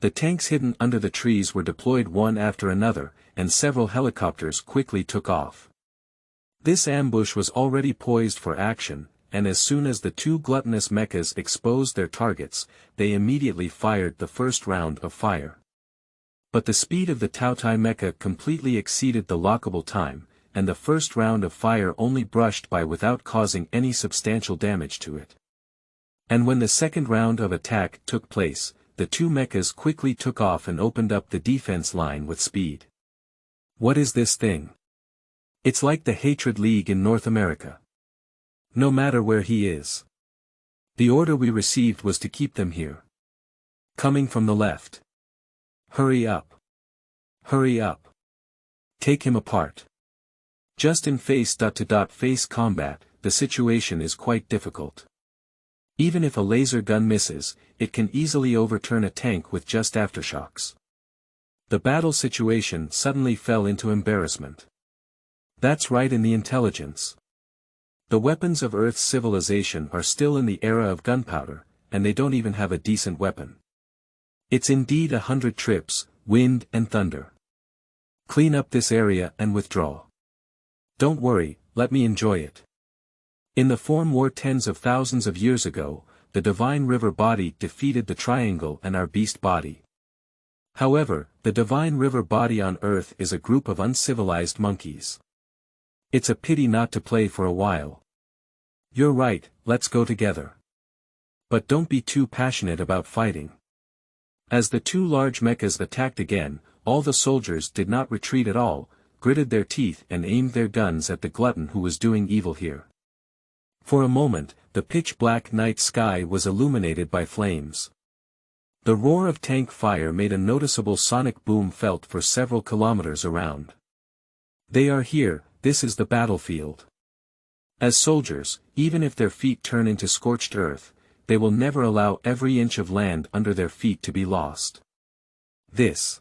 The tanks hidden under the trees were deployed one after another, and several helicopters quickly took off. This ambush was already poised for action, and as soon as the two gluttonous mechas exposed their targets, they immediately fired the first round of fire. But the speed of the Tao Tai mecha completely exceeded the lockable time, and the first round of fire only brushed by without causing any substantial damage to it. And when the second round of attack took place, the two mechas quickly took off and opened up the defense line with speed. What is this thing? It's like the Hatred League in North America. No matter where he is. The order we received was to keep them here. Coming from the left. Hurry up. Hurry up. Take him apart. Just in face-to-face combat, the situation is quite difficult. Even if a laser gun misses, it can easily overturn a tank with just aftershocks. The battle situation suddenly fell into embarrassment. That's right in the intelligence. The weapons of Earth's civilization are still in the era of gunpowder, and they don't even have a decent weapon. It's indeed 100 trips, wind and thunder. Clean up this area and withdraw. Don't worry, let me enjoy it. In the form war tens of thousands of years ago, the divine river body defeated the triangle and our beast body. However, the divine river body on Earth is a group of uncivilized monkeys. It's a pity not to play for a while. You're right, let's go together. But don't be too passionate about fighting. As the two large mechas attacked again, all the soldiers did not retreat at all, gritted their teeth and aimed their guns at the glutton who was doing evil here. For a moment, the pitch-black night sky was illuminated by flames. The roar of tank fire made a noticeable sonic boom felt for several kilometers around. They are here, this is the battlefield. As soldiers, even if their feet turn into scorched earth, they will never allow every inch of land under their feet to be lost. Is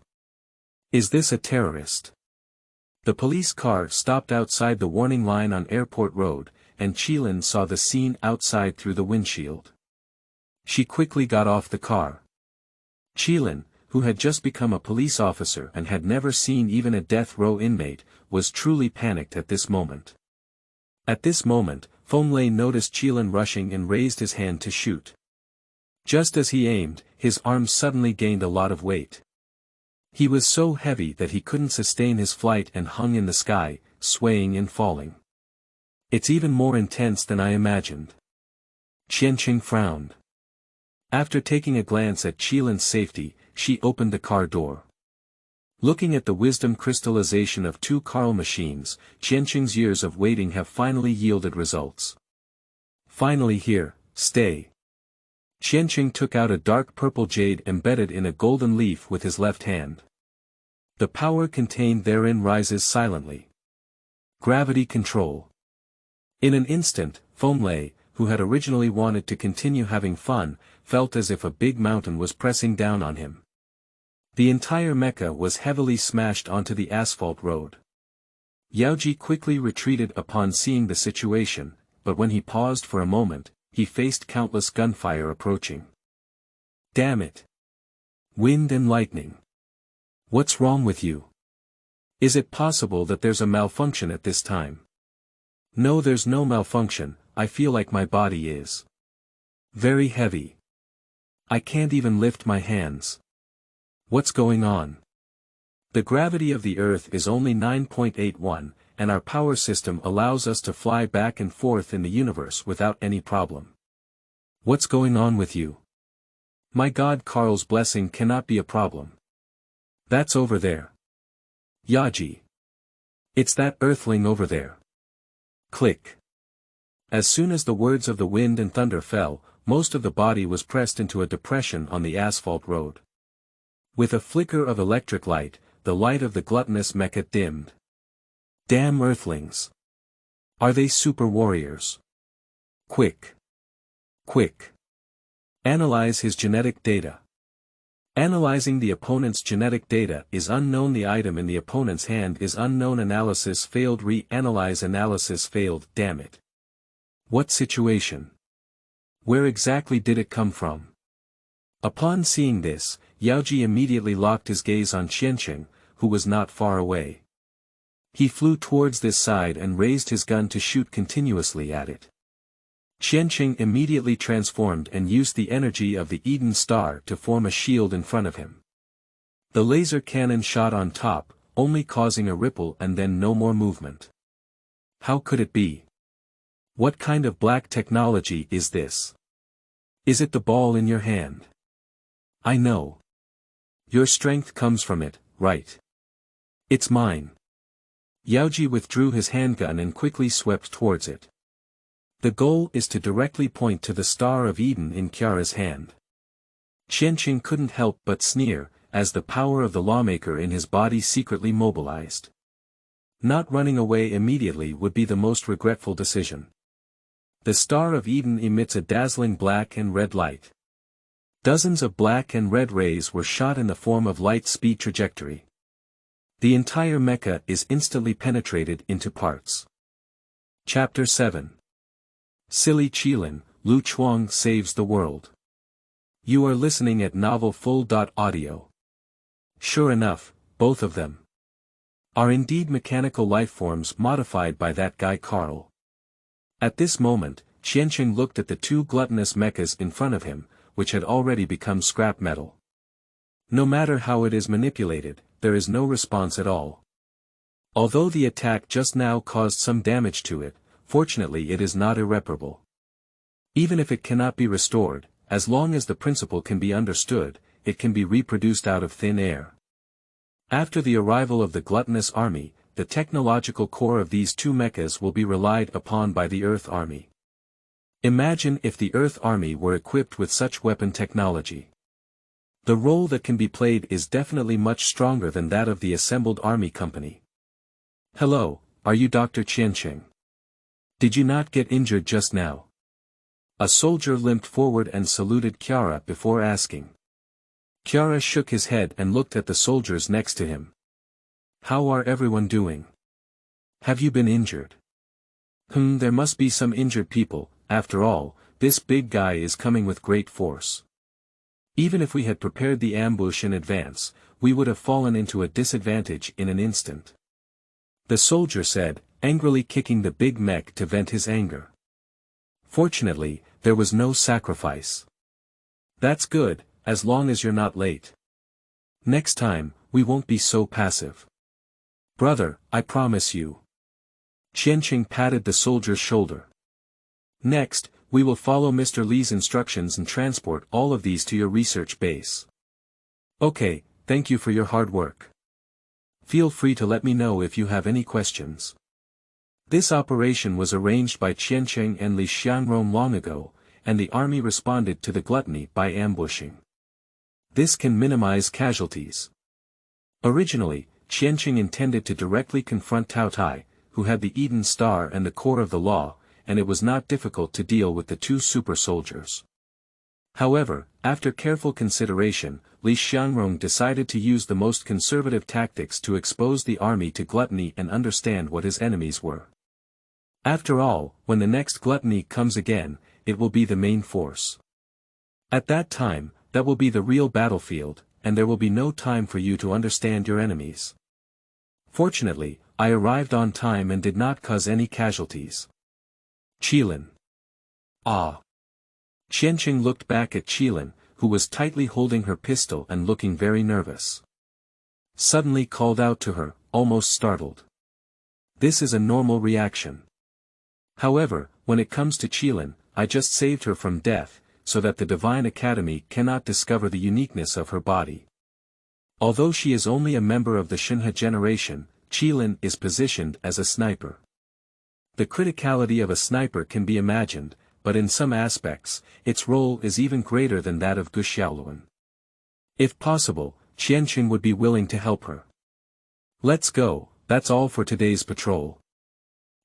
this a terrorist? The police car stopped outside the warning line on Airport Road, and Qilin saw the scene outside through the windshield. She quickly got off the car. Qilin, who had just become a police officer and had never seen even a death row inmate, was truly panicked at this moment. At this moment, Fengli noticed Qilin rushing and raised his hand to shoot. Just as he aimed, his arms suddenly gained a lot of weight. He was so heavy that he couldn't sustain his flight and hung in the sky, swaying and falling. It's even more intense than I imagined. Qianqing frowned. After taking a glance at Qilin's safety, she opened the car door. Looking at the wisdom crystallization of two Carl machines, Qianqing's years of waiting have finally yielded results. Finally here, stay. Qianqing took out a dark purple jade embedded in a golden leaf with his left hand. The power contained therein rises silently. Gravity control. In an instant, Fengli, who had originally wanted to continue having fun, felt as if a big mountain was pressing down on him. The entire mecha was heavily smashed onto the asphalt road. Ajie quickly retreated upon seeing the situation, but when he paused for a moment, he faced countless gunfire approaching. Damn it! Wind and lightning. What's wrong with you? Is it possible that there's a malfunction at this time? No, there's no malfunction, I feel like my body is very heavy. I can't even lift my hands. What's going on? The gravity of the Earth is only 9.81, and our power system allows us to fly back and forth in the universe without any problem. What's going on with you? My God, Carl's blessing cannot be a problem. That's over there. Ajie. It's that Earthling over there. Click. As soon as the words of the wind and thunder fell, most of the body was pressed into a depression on the asphalt road. With a flicker of electric light, the light of the gluttonous mecha dimmed. Damn Earthlings! Are they super warriors? Quick! Quick! Analyze his genetic data. Analyzing the opponent's genetic data is unknown. The item in the opponent's hand is unknown. Analysis failed. Reanalyze. Analysis failed. Damn it. What situation? Where exactly did it come from? Upon seeing this, Ajie immediately locked his gaze on Qianqing, who was not far away. He flew towards this side and raised his gun to shoot continuously at it. Qianqing immediately transformed and used the energy of the Eden star to form a shield in front of him. The laser cannon shot on top, only causing a ripple and then no more movement. How could it be? What kind of black technology is this? Is it the ball in your hand? I know. Your strength comes from it, right? It's mine. Ajie withdrew his handgun and quickly swept towards it. The goal is to directly point to the Star of Eden in Chiara's hand. Qianqing couldn't help but sneer, as the power of the lawmaker in his body secretly mobilized. Not running away immediately would be the most regretful decision. The Star of Eden emits a dazzling black and red light. Dozens of black and red rays were shot in the form of light speed trajectory. The entire mecha is instantly penetrated into parts. Chapter 7. Silly Qilin, Lu Chuang saves the world. You are listening at novelfull.audio. Sure enough, both of them are indeed mechanical lifeforms modified by that guy Carl. At this moment, Qianqing looked at the two gluttonous mechas in front of him, which had already become scrap metal. No matter how it is manipulated, there is no response at all. Although the attack just now caused some damage to it, fortunately it is not irreparable. Even if it cannot be restored, as long as the principle can be understood, it can be reproduced out of thin air. After the arrival of the gluttonous army, the technological core of these two mechas will be relied upon by the Earth Army. Imagine if the Earth Army were equipped with such weapon technology. The role that can be played is definitely much stronger than that of the assembled army company. Hello, are you Dr. Qianqing? Did you not get injured just now? A soldier limped forward and saluted Chiara before asking. Chiara shook his head and looked at the soldiers next to him. How are everyone doing? Have you been injured? There must be some injured people. After all, this big guy is coming with great force. Even if we had prepared the ambush in advance, we would have fallen into a disadvantage in an instant. The soldier said, angrily kicking the big mech to vent his anger. Fortunately, there was no sacrifice. That's good, as long as you're not late. Next time, we won't be so passive. Brother, I promise you. Qianqing patted the soldier's shoulder. Next, we will follow Mr. Li's instructions and transport all of these to your research base. Okay, thank you for your hard work. Feel free to let me know if you have any questions. This operation was arranged by Qianqing and Li Xiangrong long ago, and the army responded to the gluttony by ambushing. This can minimize casualties. Originally, Qianqing intended to directly confront Tao Tai, who had the Eden Star and the core of the law, and it was not difficult to deal with the two super soldiers. However, after careful consideration, Li Xiangrong decided to use the most conservative tactics to expose the army to gluttony and understand what his enemies were. After all, when the next gluttony comes again, it will be the main force. At that time, that will be the real battlefield, and there will be no time for you to understand your enemies. Fortunately, I arrived on time and did not cause any casualties. Qilin. Ah. Qianqing looked back at Qilin, who was tightly holding her pistol and looking very nervous. Suddenly called out to her, almost startled. This is a normal reaction. However, when it comes to Qilin, I just saved her from death, so that the Divine Academy cannot discover the uniqueness of her body. Although she is only a member of the Shinhe generation, Qilin is positioned as a sniper. The criticality of a sniper can be imagined, but in some aspects, its role is even greater than that of Gu Xiaoluan. If possible, Qianqing would be willing to help her. Let's go, that's all for today's patrol.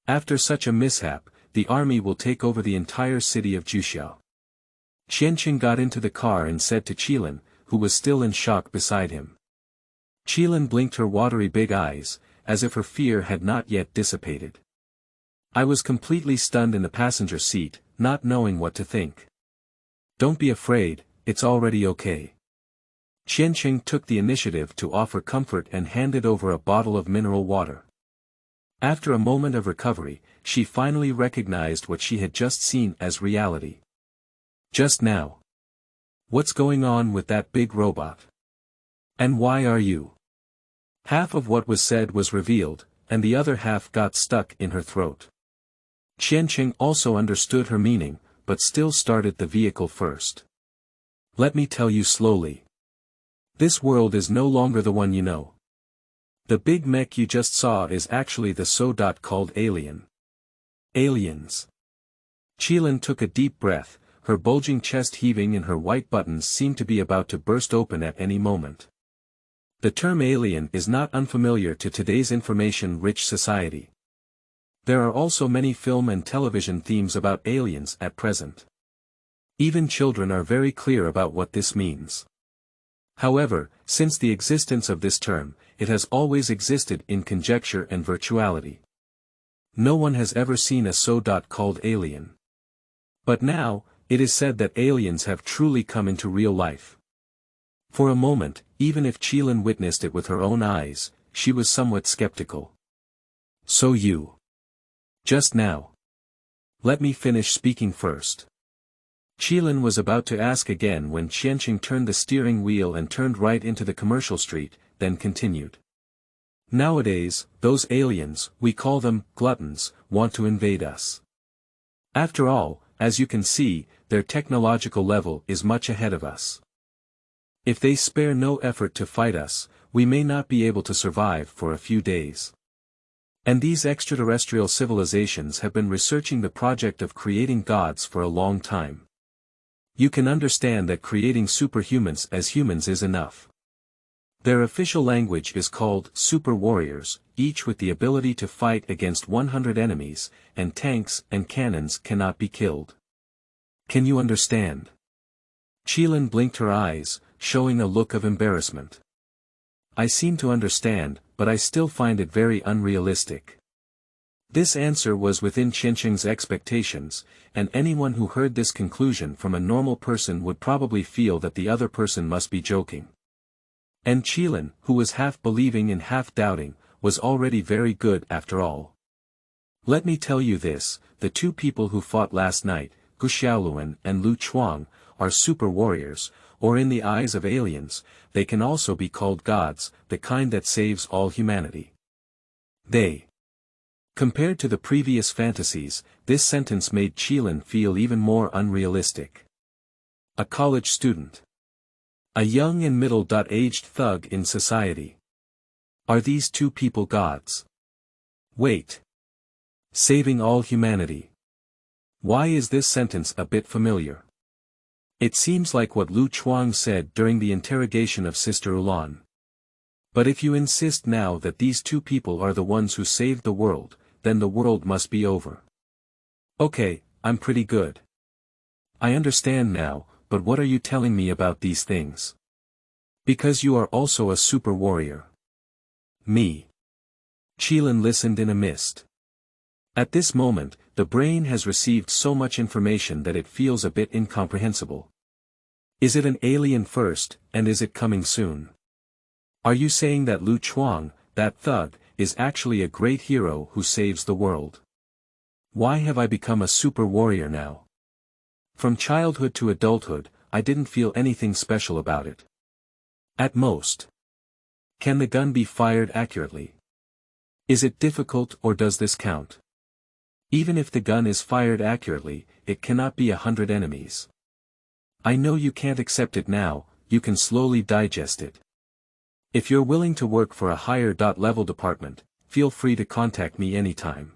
After such a mishap, the army will take over the entire city of Juxiao. Qianqing got into the car and said to Qilin, who was still in shock beside him. Qilin blinked her watery big eyes, as if her fear had not yet dissipated. I was completely stunned in the passenger seat, not knowing what to think. Don't be afraid, it's already okay. Qianqing took the initiative to offer comfort and handed over a bottle of mineral water. After a moment of recovery, she finally recognized what she had just seen as reality. Just now. What's going on with that big robot? And why are you? Half of what was said was revealed, and the other half got stuck in her throat. Qianqing also understood her meaning, but still started the vehicle first. Let me tell you slowly. This world is no longer the one you know. The big mech you just saw is actually the so-called alien. Aliens. Qilin took a deep breath, her bulging chest heaving and her white buttons seemed to be about to burst open at any moment. The term alien is not unfamiliar to today's information-rich society. There are also many film and television themes about aliens at present. Even children are very clear about what this means. However, since the existence of this term, it has always existed in conjecture and virtuality. No one has ever seen a so-called alien. But now, it is said that aliens have truly come into real life. For a moment, even if Qilin witnessed it with her own eyes, she was somewhat skeptical. So you. Just now. Let me finish speaking first. Qilin was about to ask again when Qianqing turned the steering wheel and turned right into the commercial street, then continued. Nowadays, those aliens, we call them gluttons, want to invade us. After all, as you can see, their technological level is much ahead of us. If they spare no effort to fight us, we may not be able to survive for a few days. And these extraterrestrial civilizations have been researching the project of creating gods for a long time. You can understand that creating superhumans as humans is enough. Their official language is called super warriors, each with the ability to fight against 100 enemies, and tanks and cannons cannot be killed. Can you understand? Qilin blinked her eyes, showing a look of embarrassment. I seem to understand, but I still find it very unrealistic. This answer was within Qianqing's expectations, and anyone who heard this conclusion from a normal person would probably feel that the other person must be joking. And Qilin, who was half believing and half doubting, was already very good after all. Let me tell you this, the two people who fought last night, Gu Xiaoluan and Lu Chuang, are super warriors, or in the eyes of aliens, they can also be called gods, the kind that saves all humanity. They. Compared to the previous fantasies, this sentence made Qilin feel even more unrealistic. A college student. A young and middle-aged thug in society. Are these two people gods? Wait. Saving all humanity. Why is this sentence a bit familiar? It seems like what Lu Chuang said during the interrogation of Sister Ulan. But if you insist now that these two people are the ones who saved the world, then the world must be over. Okay, I'm pretty good. I understand now, but what are you telling me about these things? Because you are also a super warrior. Me. Qilin listened in a mist. At this moment, the brain has received so much information that it feels a bit incomprehensible. Is it an alien first, and is it coming soon? Are you saying that Lu Chuang, that thug, is actually a great hero who saves the world? Why have I become a super warrior now? From childhood to adulthood, I didn't feel anything special about it. At most. Can the gun be fired accurately? Is it difficult or does this count? Even if the gun is fired accurately, it cannot be 100 enemies. I know you can't accept it now, you can slowly digest it. If you're willing to work for a higher level department, feel free to contact me anytime.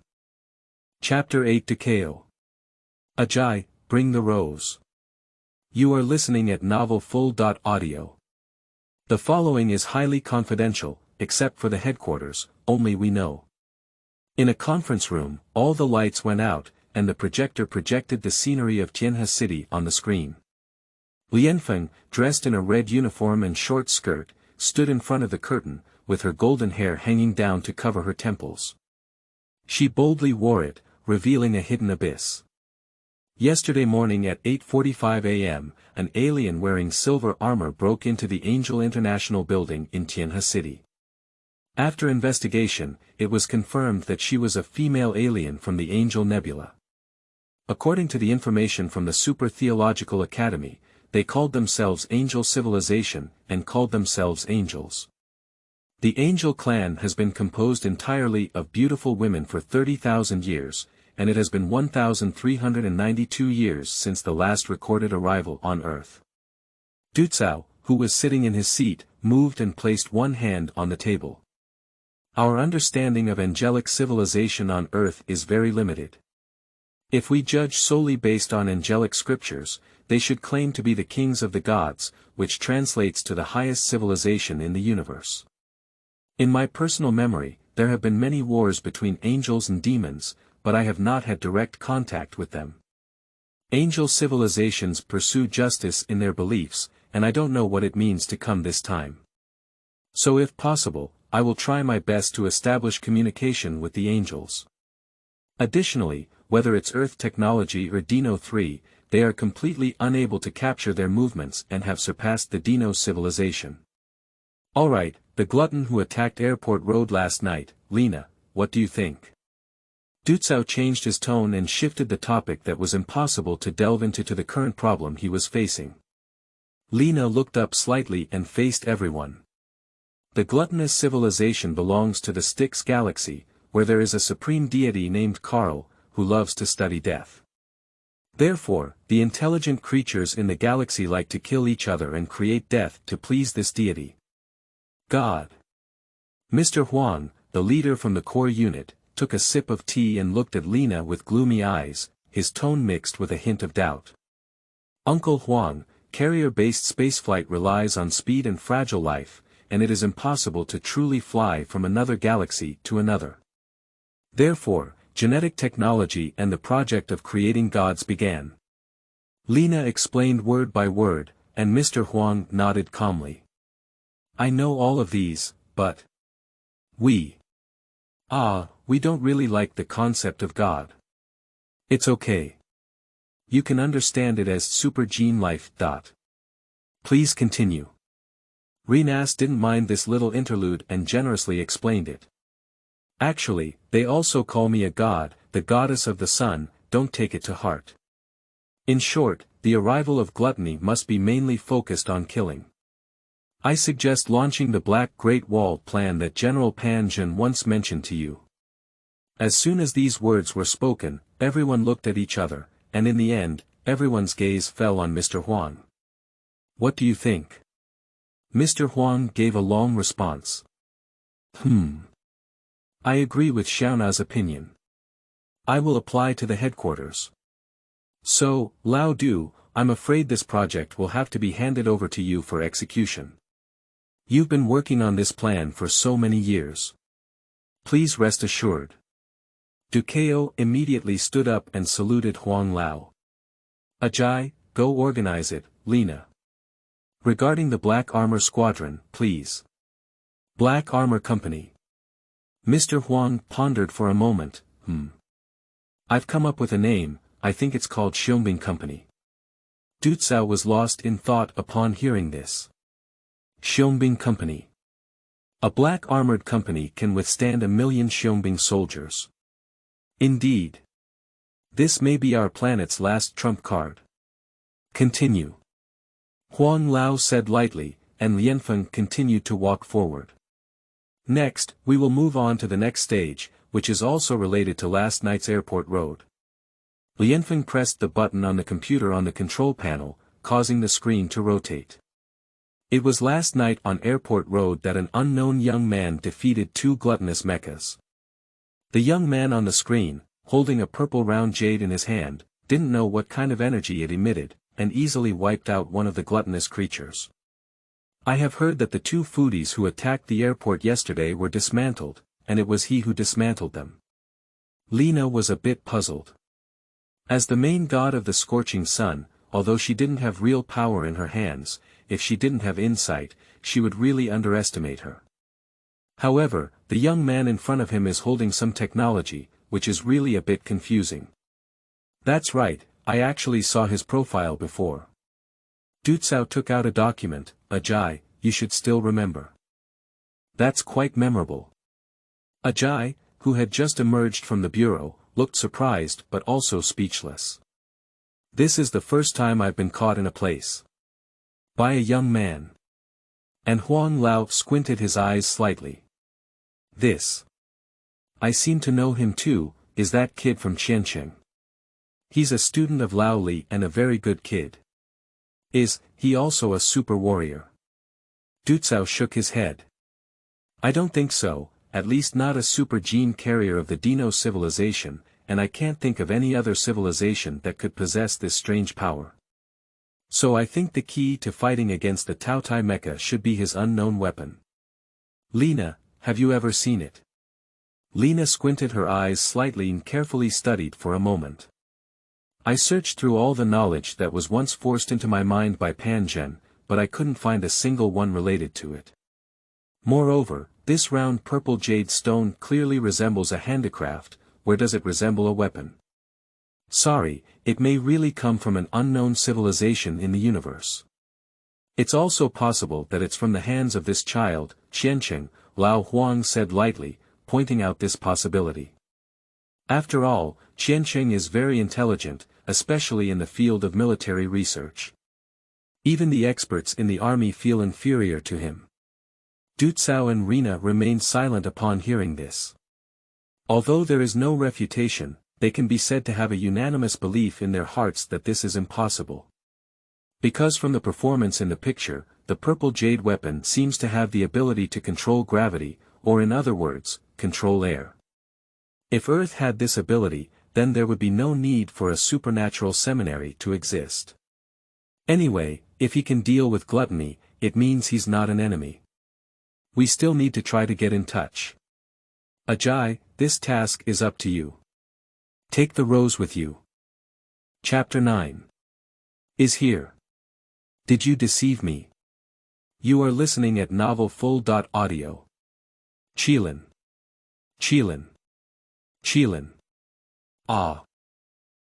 Chapter 8 Dukao. Ajie, bring the rose. You are listening at Novel Full.audio. The following is highly confidential, except for the headquarters, only we know. In a conference room, all the lights went out, and the projector projected the scenery of Tianhe City on the screen. Liang Bing, dressed in a red uniform and short skirt, stood in front of the curtain, with her golden hair hanging down to cover her temples. She boldly wore it, revealing a hidden abyss. Yesterday morning at 8:45 a.m., an alien wearing silver armor broke into the Angel International building in Tianhe City. After investigation, it was confirmed that she was a female alien from the Angel Nebula. According to the information from the Super Theological Academy, they called themselves Angel Civilization, and called themselves angels. The Angel clan has been composed entirely of beautiful women for 30,000 years, and it has been 1,392 years since the last recorded arrival on Earth. Dukao, who was sitting in his seat, moved and placed one hand on the table. Our understanding of angelic civilization on Earth is very limited. If we judge solely based on angelic scriptures, they should claim to be the kings of the gods, which translates to the highest civilization in the universe. In my personal memory, there have been many wars between angels and demons, but I have not had direct contact with them. Angel civilizations pursue justice in their beliefs, and I don't know what it means to come this time. So if possible, I will try my best to establish communication with the angels. Additionally, whether it's Earth technology or Dino 3, they are completely unable to capture their movements and have surpassed the Dino civilization. Alright, the glutton who attacked Airport Road last night, Lena, what do you think? Dukao changed his tone and shifted the topic that was impossible to delve into to the current problem he was facing. Lena looked up slightly and faced everyone. The gluttonous civilization belongs to the Styx galaxy, where there is a supreme deity named Karl, who loves to study death. Therefore, the intelligent creatures in the galaxy like to kill each other and create death to please this deity. God. Mr. Huang, the leader from the core unit, took a sip of tea and looked at Lena with gloomy eyes, his tone mixed with a hint of doubt. Uncle Huang, carrier-based spaceflight relies on speed and fragile life, and it is impossible to truly fly from another galaxy to another. Therefore, genetic technology and the project of creating gods began. Lena explained word by word, and Mr. Huang nodded calmly. I know all of these, but we don't really like the concept of God. It's okay. You can understand it as super gene life. Please continue. Renas didn't mind this little interlude and generously explained it. Actually, they also call me a god, the goddess of the sun, don't take it to heart. In short, the arrival of Gluttony must be mainly focused on killing. I suggest launching the Black Great Wall plan that General Pan Zhen once mentioned to you. As soon as these words were spoken, everyone looked at each other, and in the end, everyone's gaze fell on Mr. Huang. What do you think? Mr. Huang gave a long response. I agree with Xiaona's opinion. I will apply to the headquarters. So, Lao Du, I'm afraid this project will have to be handed over to you for execution. You've been working on this plan for so many years. Please rest assured. Dukao immediately stood up and saluted Huang Lao. Ajie, go organize it, Lena. Regarding the Black Armor Squadron, please. Black Armor Company. Mr. Huang pondered for a moment. I've come up with a name, I think it's called Xiongbing Company. Dukao was lost in thought upon hearing this. Xiongbing Company. A black armored company can withstand 1,000,000 Xiongbing soldiers. Indeed. This may be our planet's last trump card. Continue. Huang Lao said lightly, and Lianfeng continued to walk forward. Next, we will move on to the next stage, which is also related to last night's airport road. Lianfeng pressed the button on the computer on the control panel, causing the screen to rotate. It was last night on Airport Road that an unknown young man defeated 2 gluttonous mechas. The young man on the screen, holding a purple round jade in his hand, didn't know what kind of energy it emitted, and easily wiped out one of the gluttonous creatures. I have heard that the 2 foodies who attacked the airport yesterday were dismantled, and it was he who dismantled them. Lena was a bit puzzled. As the main god of the scorching sun, although she didn't have real power in her hands, if she didn't have insight, she would really underestimate her. However, the young man in front of him is holding some technology, which is really a bit confusing. That's right, I actually saw his profile before. Dukao took out a document. Ajie, you should still remember. That's quite memorable. Ajie, who had just emerged from the bureau, looked surprised but also speechless. This is the first time I've been caught in a place. By a young man. And Huang Lao squinted his eyes slightly. This. I seem to know him too, is that kid from Qiancheng. He's a student of Lao Li and a very good kid. Is he also a super warrior? Dukao shook his head. I don't think so, at least not a super gene carrier of the Dino civilization, and I can't think of any other civilization that could possess this strange power. So I think the key to fighting against the Taotai mecha should be his unknown weapon. Lena, have you ever seen it? Lena squinted her eyes slightly and carefully studied for a moment. I searched through all the knowledge that was once forced into my mind by Pan Zhen, but I couldn't find a single one related to it. Moreover, this round purple jade stone clearly resembles a handicraft, where does it resemble a weapon? Sorry, it may really come from an unknown civilization in the universe. It's also possible that it's from the hands of this child, Qiancheng, Lao Huang said lightly, pointing out this possibility. After all, Qiancheng is very intelligent, especially in the field of military research. Even the experts in the army feel inferior to him. Dukao and Rena remained silent upon hearing this. Although there is no refutation, they can be said to have a unanimous belief in their hearts that this is impossible. Because from the performance in the picture, the purple jade weapon seems to have the ability to control gravity, or in other words, control air. If Earth had this ability, then there would be no need for a supernatural seminary to exist. Anyway, if he can deal with Gluttony, it means he's not an enemy. We still need to try to get in touch. Ajie, this task is up to you. Take the rose with you. Chapter 9. Is here. Did you deceive me? You are listening at novelfull.audio. Qilin. Qilin. Qilin. Ah.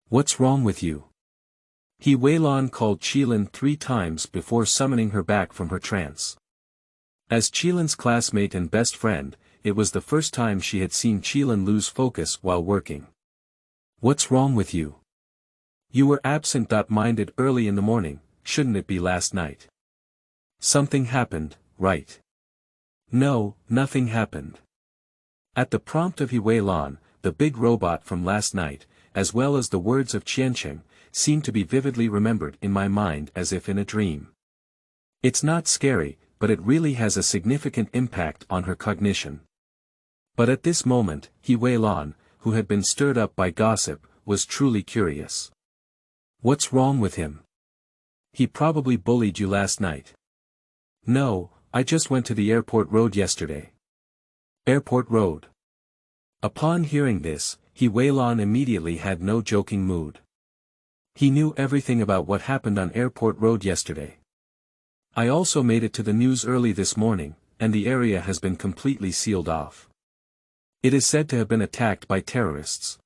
What's wrong with you? Qilin called Qilin 3 times before summoning her back from her trance. As Qilin's classmate and best friend, it was the first time she had seen Qilin lose focus while working. What's wrong with you? You were absent-minded early in the morning, shouldn't it be last night? Something happened, right? No, nothing happened. At the prompt of Qilin, the big robot from last night, as well as the words of Qianqing, seemed to be vividly remembered in my mind as if in a dream. It's not scary, but it really has a significant impact on her cognition. But at this moment, Qilin, who had been stirred up by gossip, was truly curious. What's wrong with him? He probably bullied you last night. No, I just went to the airport road yesterday. Airport road. Upon hearing this, Qilin immediately had no joking mood. He knew everything about what happened on airport road yesterday. I also made it to the news early this morning, and the area has been completely sealed off. It is said to have been attacked by terrorists.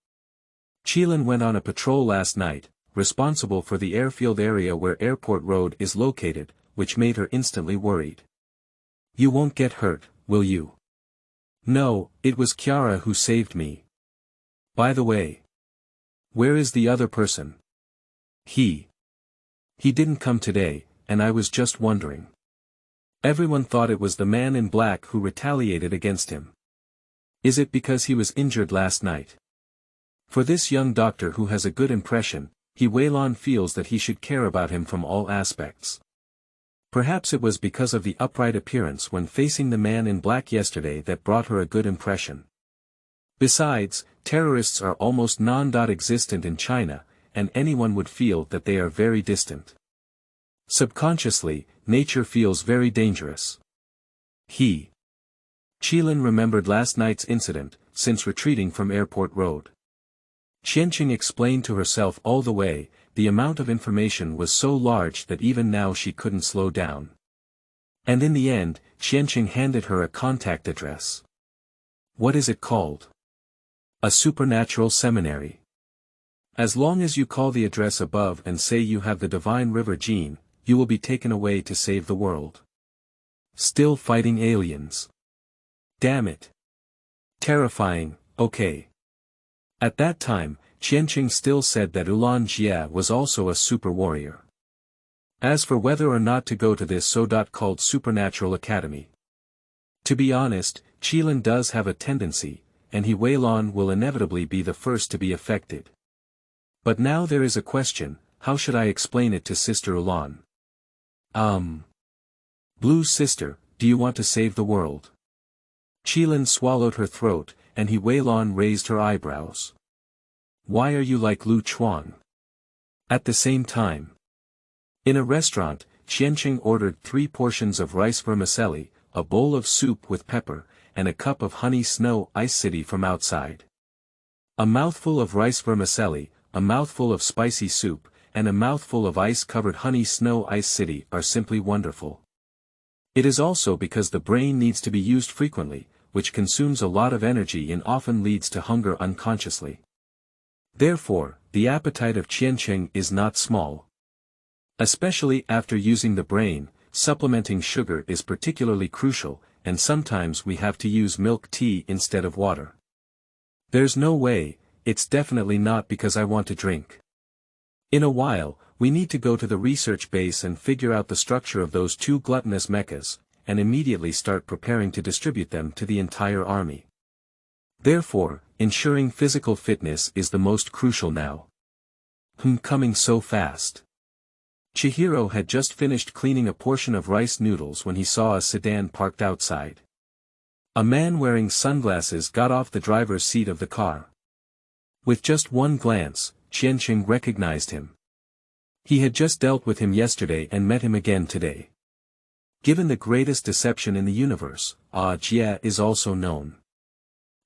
Qilin went on a patrol last night, responsible for the airfield area where airport road is located, which made her instantly worried. You won't get hurt, will you? No, it was Chiara who saved me. By the way. Where is the other person? He didn't come today, and I was just wondering. Everyone thought it was the man in black who retaliated against him. Is it because he was injured last night? For this young doctor who has a good impression, Qilin feels that he should care about him from all aspects. Perhaps it was because of the upright appearance when facing the man in black yesterday that brought her a good impression. Besides, terrorists are almost non-existent in China, and anyone would feel that they are very distant. Subconsciously, nature feels very dangerous. Qilin remembered last night's incident, since retreating from airport road. Qianqing explained to herself all the way, the amount of information was so large that even now she couldn't slow down. And in the end, Qianqing handed her a contact address. What is it called? A supernatural seminary. As long as you call the address above and say you have the divine river gene, you will be taken away to save the world. Still fighting aliens. Damn it. Terrifying, okay. At that time, Qianqing still said that Ulan Jie was also a super warrior. As for whether or not to go to this so-called supernatural academy. To be honest, Qilin does have a tendency, and Qilin will inevitably be the first to be affected. But now there is a question, how should I explain it to Sister Ulan? Blue sister, do you want to save the world? Qilin swallowed her throat, and Qilin raised her eyebrows. Why are you like Lu Chuang? At the same time. In a restaurant, Qianqing ordered 3 portions of rice vermicelli, a bowl of soup with pepper, and a cup of honey snow ice city from outside. A mouthful of rice vermicelli, a mouthful of spicy soup, and a mouthful of ice-covered honey snow ice city are simply wonderful. It is also because the brain needs to be used frequently, which consumes a lot of energy and often leads to hunger unconsciously. Therefore, the appetite of Qianqing is not small. Especially after using the brain, supplementing sugar is particularly crucial, and sometimes we have to use milk tea instead of water. There's no way, it's definitely not because I want to drink. In a while, we need to go to the research base and figure out the structure of those 2 gluttonous mechas, and immediately start preparing to distribute them to the entire army. Therefore, ensuring physical fitness is the most crucial now. Coming so fast. Chihiro had just finished cleaning a portion of rice noodles when he saw a sedan parked outside. A man wearing sunglasses got off the driver's seat of the car. With just one glance, Qianqing recognized him. He had just dealt with him yesterday and met him again today. Given the greatest deception in the universe, Ajie is also known.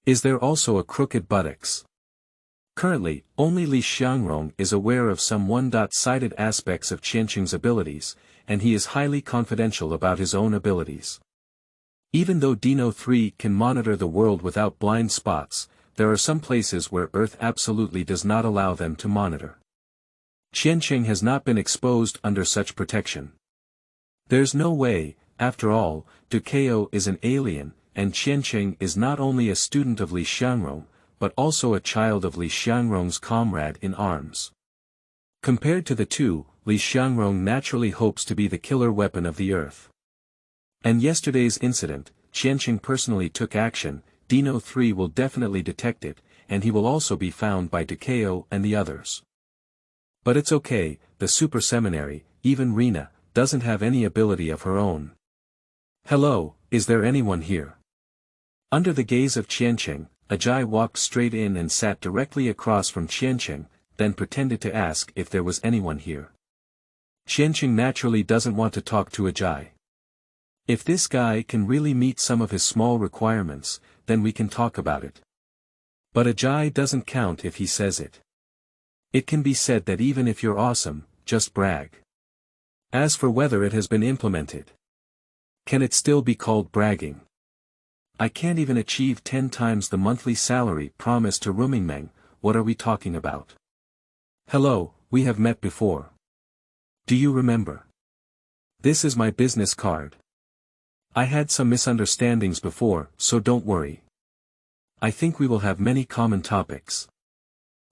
Is there also a crooked buttocks? Currently, only Li Xiangrong is aware of some one-sided aspects of Qianqing's abilities, and he is highly confidential about his own abilities. Even though Eden.Law can monitor the world without blind spots, there are some places where Earth absolutely does not allow them to monitor. Qianqing has not been exposed under such protection. There's no way, after all, Dukao is an alien, and Qianqing is not only a student of Li Xiangrong, but also a child of Li Xiangrong's comrade in arms. Compared to the two, Li Xiangrong naturally hopes to be the killer weapon of the Earth. And yesterday's incident, Qianqing personally took action, Eden.Law will definitely detect it, and he will also be found by Dukao and the others. But it's okay, the Superseminary, even Lena, doesn't have any ability of her own. Hello, is there anyone here? Under the gaze of Qianqing, Ajie walked straight in and sat directly across from Qianqing, then pretended to ask if there was anyone here. Qianqing naturally doesn't want to talk to Ajie. If this guy can really meet some of his small requirements, then we can talk about it. But Ajie doesn't count if he says it. It can be said that even if you're awesome, just brag. As for whether it has been implemented, can it still be called bragging? I can't even achieve 10 times the monthly salary promised to Rumingmeng. What are we talking about? Hello, we have met before. Do you remember? This is my business card. I had some misunderstandings before, so don't worry. I think we will have many common topics.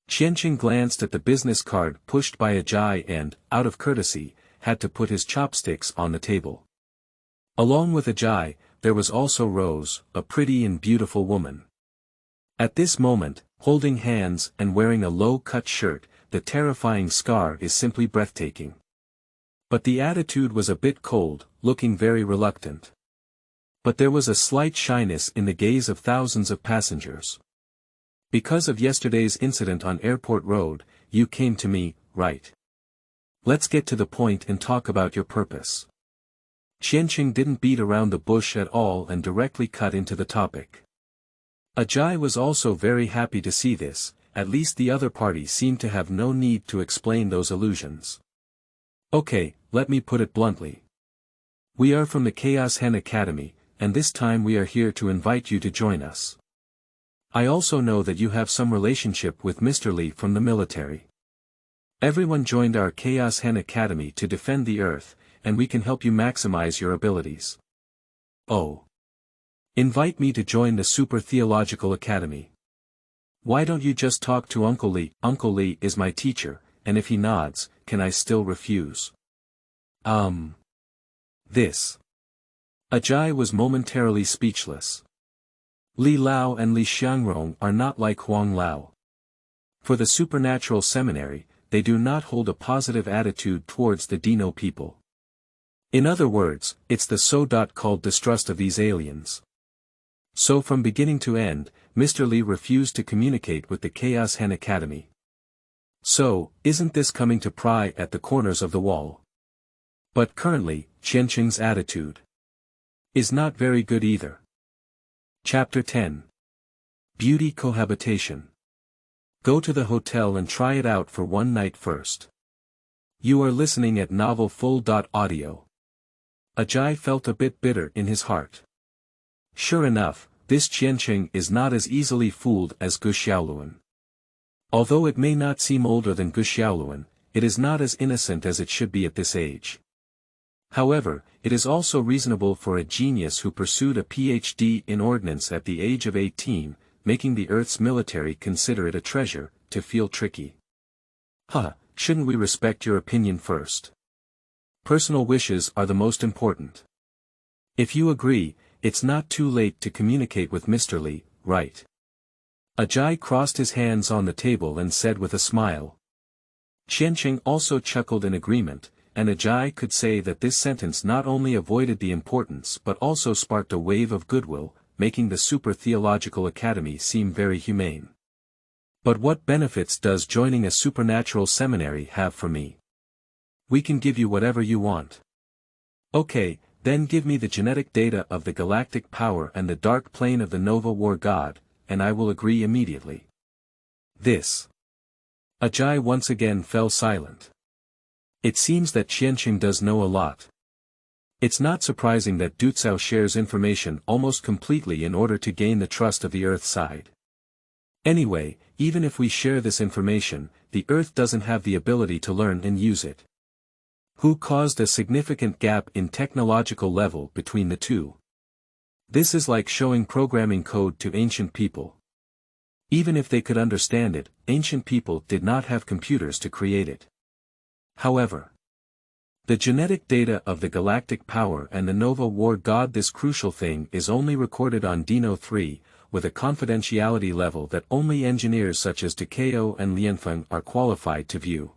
Qianqing glanced at the business card pushed by Ajie and, out of courtesy, had to put his chopsticks on the table. Along with Ajie, there was also Rose, a pretty and beautiful woman. At this moment, holding hands and wearing a low-cut shirt, the terrifying Scar is simply breathtaking. But the attitude was a bit cold, looking very reluctant. But there was a slight shyness in the gaze of thousands of passengers. Because of yesterday's incident on Airport Road, you came to me, right? Let's get to the point and talk about your purpose. Qianqing didn't beat around the bush at all and directly cut into the topic. Ajie was also very happy to see this, at least the other party seemed to have no need to explain those illusions. Okay, let me put it bluntly. We are from the Chaos Hen Academy, and this time we are here to invite you to join us. I also know that you have some relationship with Mr. Li from the military. Everyone joined our Chaos Hen Academy to defend the Earth, and we can help you maximize your abilities. Oh. Invite me to join the Super Theological Academy. Why don't you just talk to Uncle Li? Uncle Li is my teacher, and if he nods, can I still refuse? This. Ajie was momentarily speechless. Li Lao and Li Xiangrong are not like Huang Lao. For the supernatural seminary, they do not hold a positive attitude towards the Dino people. In other words, it's the so-called distrust of these aliens. So from beginning to end, Mr. Li refused to communicate with the Chaos Hen Academy. So, isn't this coming to pry at the corners of the wall? But currently, Qianqing's attitude is not very good either. Chapter 10. Beauty Cohabitation. Go to the hotel and try it out for one night first. You are listening at Novel Full.audio. Ajie felt a bit bitter in his heart. Sure enough, this Qianqing is not as easily fooled as Gu Xiaoluan. Although it may not seem older than Gu Xiaoluan, it is not as innocent as it should be at this age. However, it is also reasonable for a genius who pursued a PhD in ordnance at the age of 18, making the Earth's military consider it a treasure, to feel tricky. Shouldn't we respect your opinion first? Personal wishes are the most important. If you agree, it's not too late to communicate with Mr. Li, right? Ajie crossed his hands on the table and said with a smile. Qianqing also chuckled in agreement, and Ajie could say that this sentence not only avoided the importance but also sparked a wave of goodwill, making the Super Theological Academy seem very humane. But what benefits does joining a supernatural seminary have for me? We can give you whatever you want. Okay, then give me the genetic data of the galactic power and the dark plane of the Nova War God, and I will agree immediately. This. Ajie once again fell silent. It seems that Qianqing does know a lot. It's not surprising that Dukao shares information almost completely in order to gain the trust of the Earth side. Anyway, even if we share this information, the Earth doesn't have the ability to learn and use it. Who caused a significant gap in technological level between the two? This is like showing programming code to ancient people. Even if they could understand it, ancient people did not have computers to create it. However, the genetic data of the galactic power and the Nova War God, this crucial thing is only recorded on Dino 3, with a confidentiality level that only engineers such as Dukao and Liang Bing are qualified to view.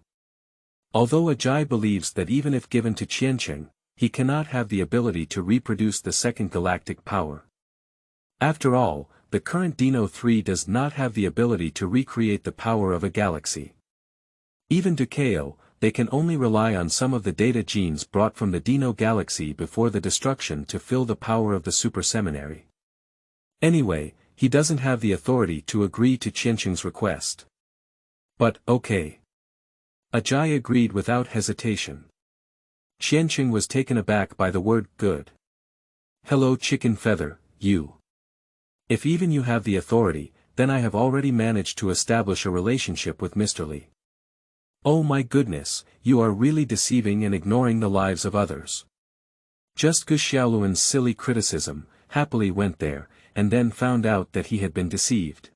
Although Ajie believes that even if given to Qianqing, he cannot have the ability to reproduce the second galactic power. After all, the current Dino 3 does not have the ability to recreate the power of a galaxy. Even Dukao, they can only rely on some of the data genes brought from the Dino galaxy before the destruction to fill the power of the Superseminary. Anyway, he doesn't have the authority to agree to Qianqing's request. But, okay. Ajie agreed without hesitation. Qianqing was taken aback by the word good. Hello chicken feather, you. If even you have the authority, then I have already managed to establish a relationship with Mr. Li. Oh my goodness, you are really deceiving and ignoring the lives of others. Just Gu Xiaoluan's silly criticism, happily went there, and then found out that he had been deceived.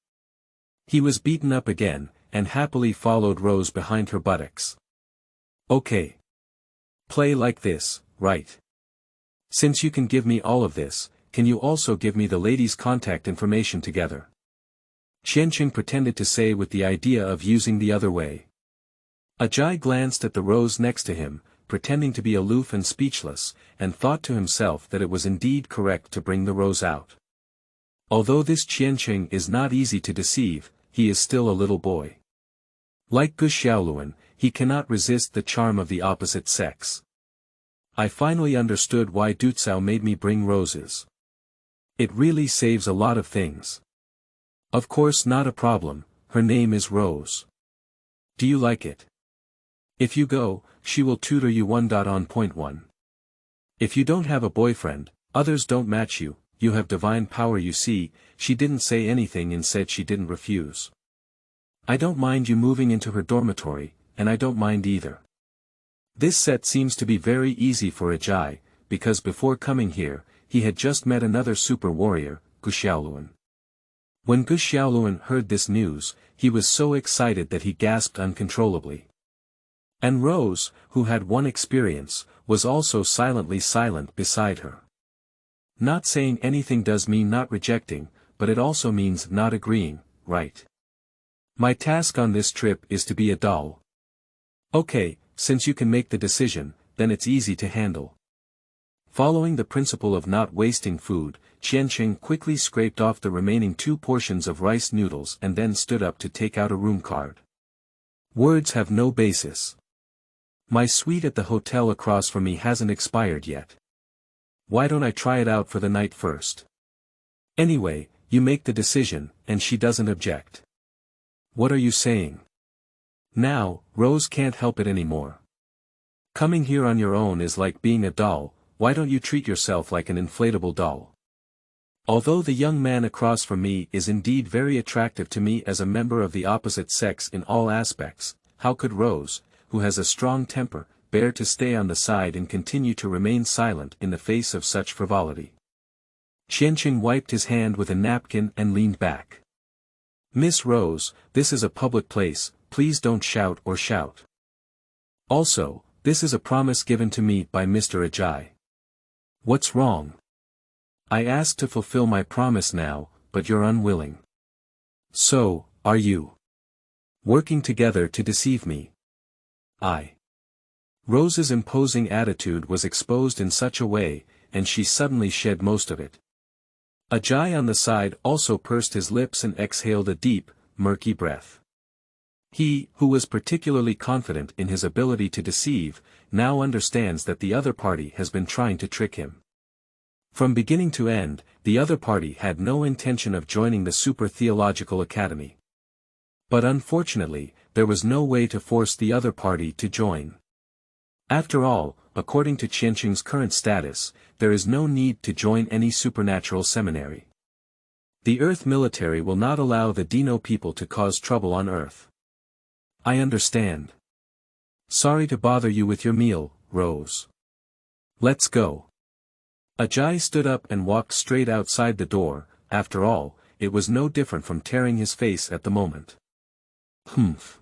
He was beaten up again, and happily followed Rose behind her buttocks. Okay. Play like this, right? Since you can give me all of this, can you also give me the lady's contact information together? Qianqing pretended to say with the idea of using the other way. Ajie glanced at the Rose next to him, pretending to be aloof and speechless, and thought to himself that it was indeed correct to bring the Rose out. Although this Qianqing is not easy to deceive, he is still a little boy. Like Gu Xiaoluan, he cannot resist the charm of the opposite sex. I finally understood why Dukao made me bring roses. It really saves a lot of things. Of course, not a problem, her name is Rose. Do you like it? If you go, she will tutor you on point one. If you don't have a boyfriend, others don't match you, you have divine power, you see. She didn't say anything and said she didn't refuse. I don't mind you moving into her dormitory, and I don't mind either. This set seems to be very easy for Ajie, because before coming here, he had just met another super warrior, Gu Xiaoluan. When Gu Xiaoluan heard this news, he was so excited that he gasped uncontrollably. And Rose, who had one experience, was also silently silent beside her. Not saying anything does mean not rejecting, but it also means not agreeing, right? My task on this trip is to be a doll. Okay, since you can make the decision, then it's easy to handle. Following the principle of not wasting food, Qianqing quickly scraped off the remaining 2 portions of rice noodles and then stood up to take out a room card. Words have no basis. My suite at the hotel across from me hasn't expired yet. Why don't I try it out for the night first? Anyway, you make the decision, and she doesn't object. What are you saying? Now, Rose can't help it anymore. Coming here on your own is like being a doll, why don't you treat yourself like an inflatable doll? Although the young man across from me is indeed very attractive to me as a member of the opposite sex in all aspects, how could Rose, who has a strong temper, bear to stay on the side and continue to remain silent in the face of such frivolity? Qianqing wiped his hand with a napkin and leaned back. Miss Rose, this is a public place, please don't shout or shout. Also, this is a promise given to me by Mr. Ajie. What's wrong? I asked to fulfill my promise now, but you're unwilling. So, are you working together to deceive me? Rose's imposing attitude was exposed in such a way, and she suddenly shed most of it. Ajie on the side also pursed his lips and exhaled a deep, murky breath. He, who was particularly confident in his ability to deceive, now understands that the other party has been trying to trick him. From beginning to end, the other party had no intention of joining the Super Theological Academy. But unfortunately, there was no way to force the other party to join. After all, according to Qianqing's current status, there is no need to join any supernatural seminary. The Earth military will not allow the Dino people to cause trouble on Earth. I understand. Sorry to bother you with your meal, Rose. Let's go. Ajie stood up and walked straight outside the door. After all, it was no different from tearing his face at the moment. Humph.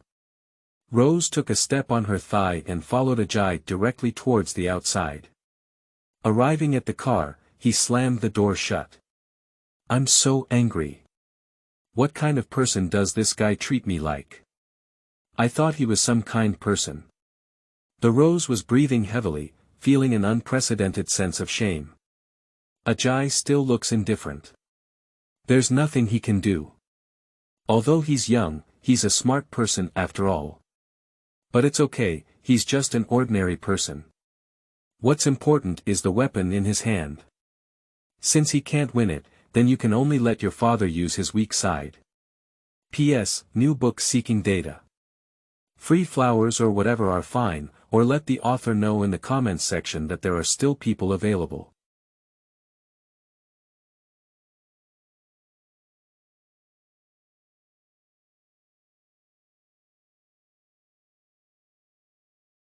Rose took a step on her thigh and followed Ajie directly towards the outside. Arriving at the car, he slammed the door shut. I'm so angry. What kind of person does this guy treat me like? I thought he was some kind person. The Rose was breathing heavily, feeling an unprecedented sense of shame. Ajie still looks indifferent. There's nothing he can do. Although he's young, he's a smart person after all. But it's okay, he's just an ordinary person. What's important is the weapon in his hand. Since he can't win it, then you can only let your father use his weak side. P.S. New book seeking data. Free flowers or whatever are fine, or let the author know in the comments section that there are still people available.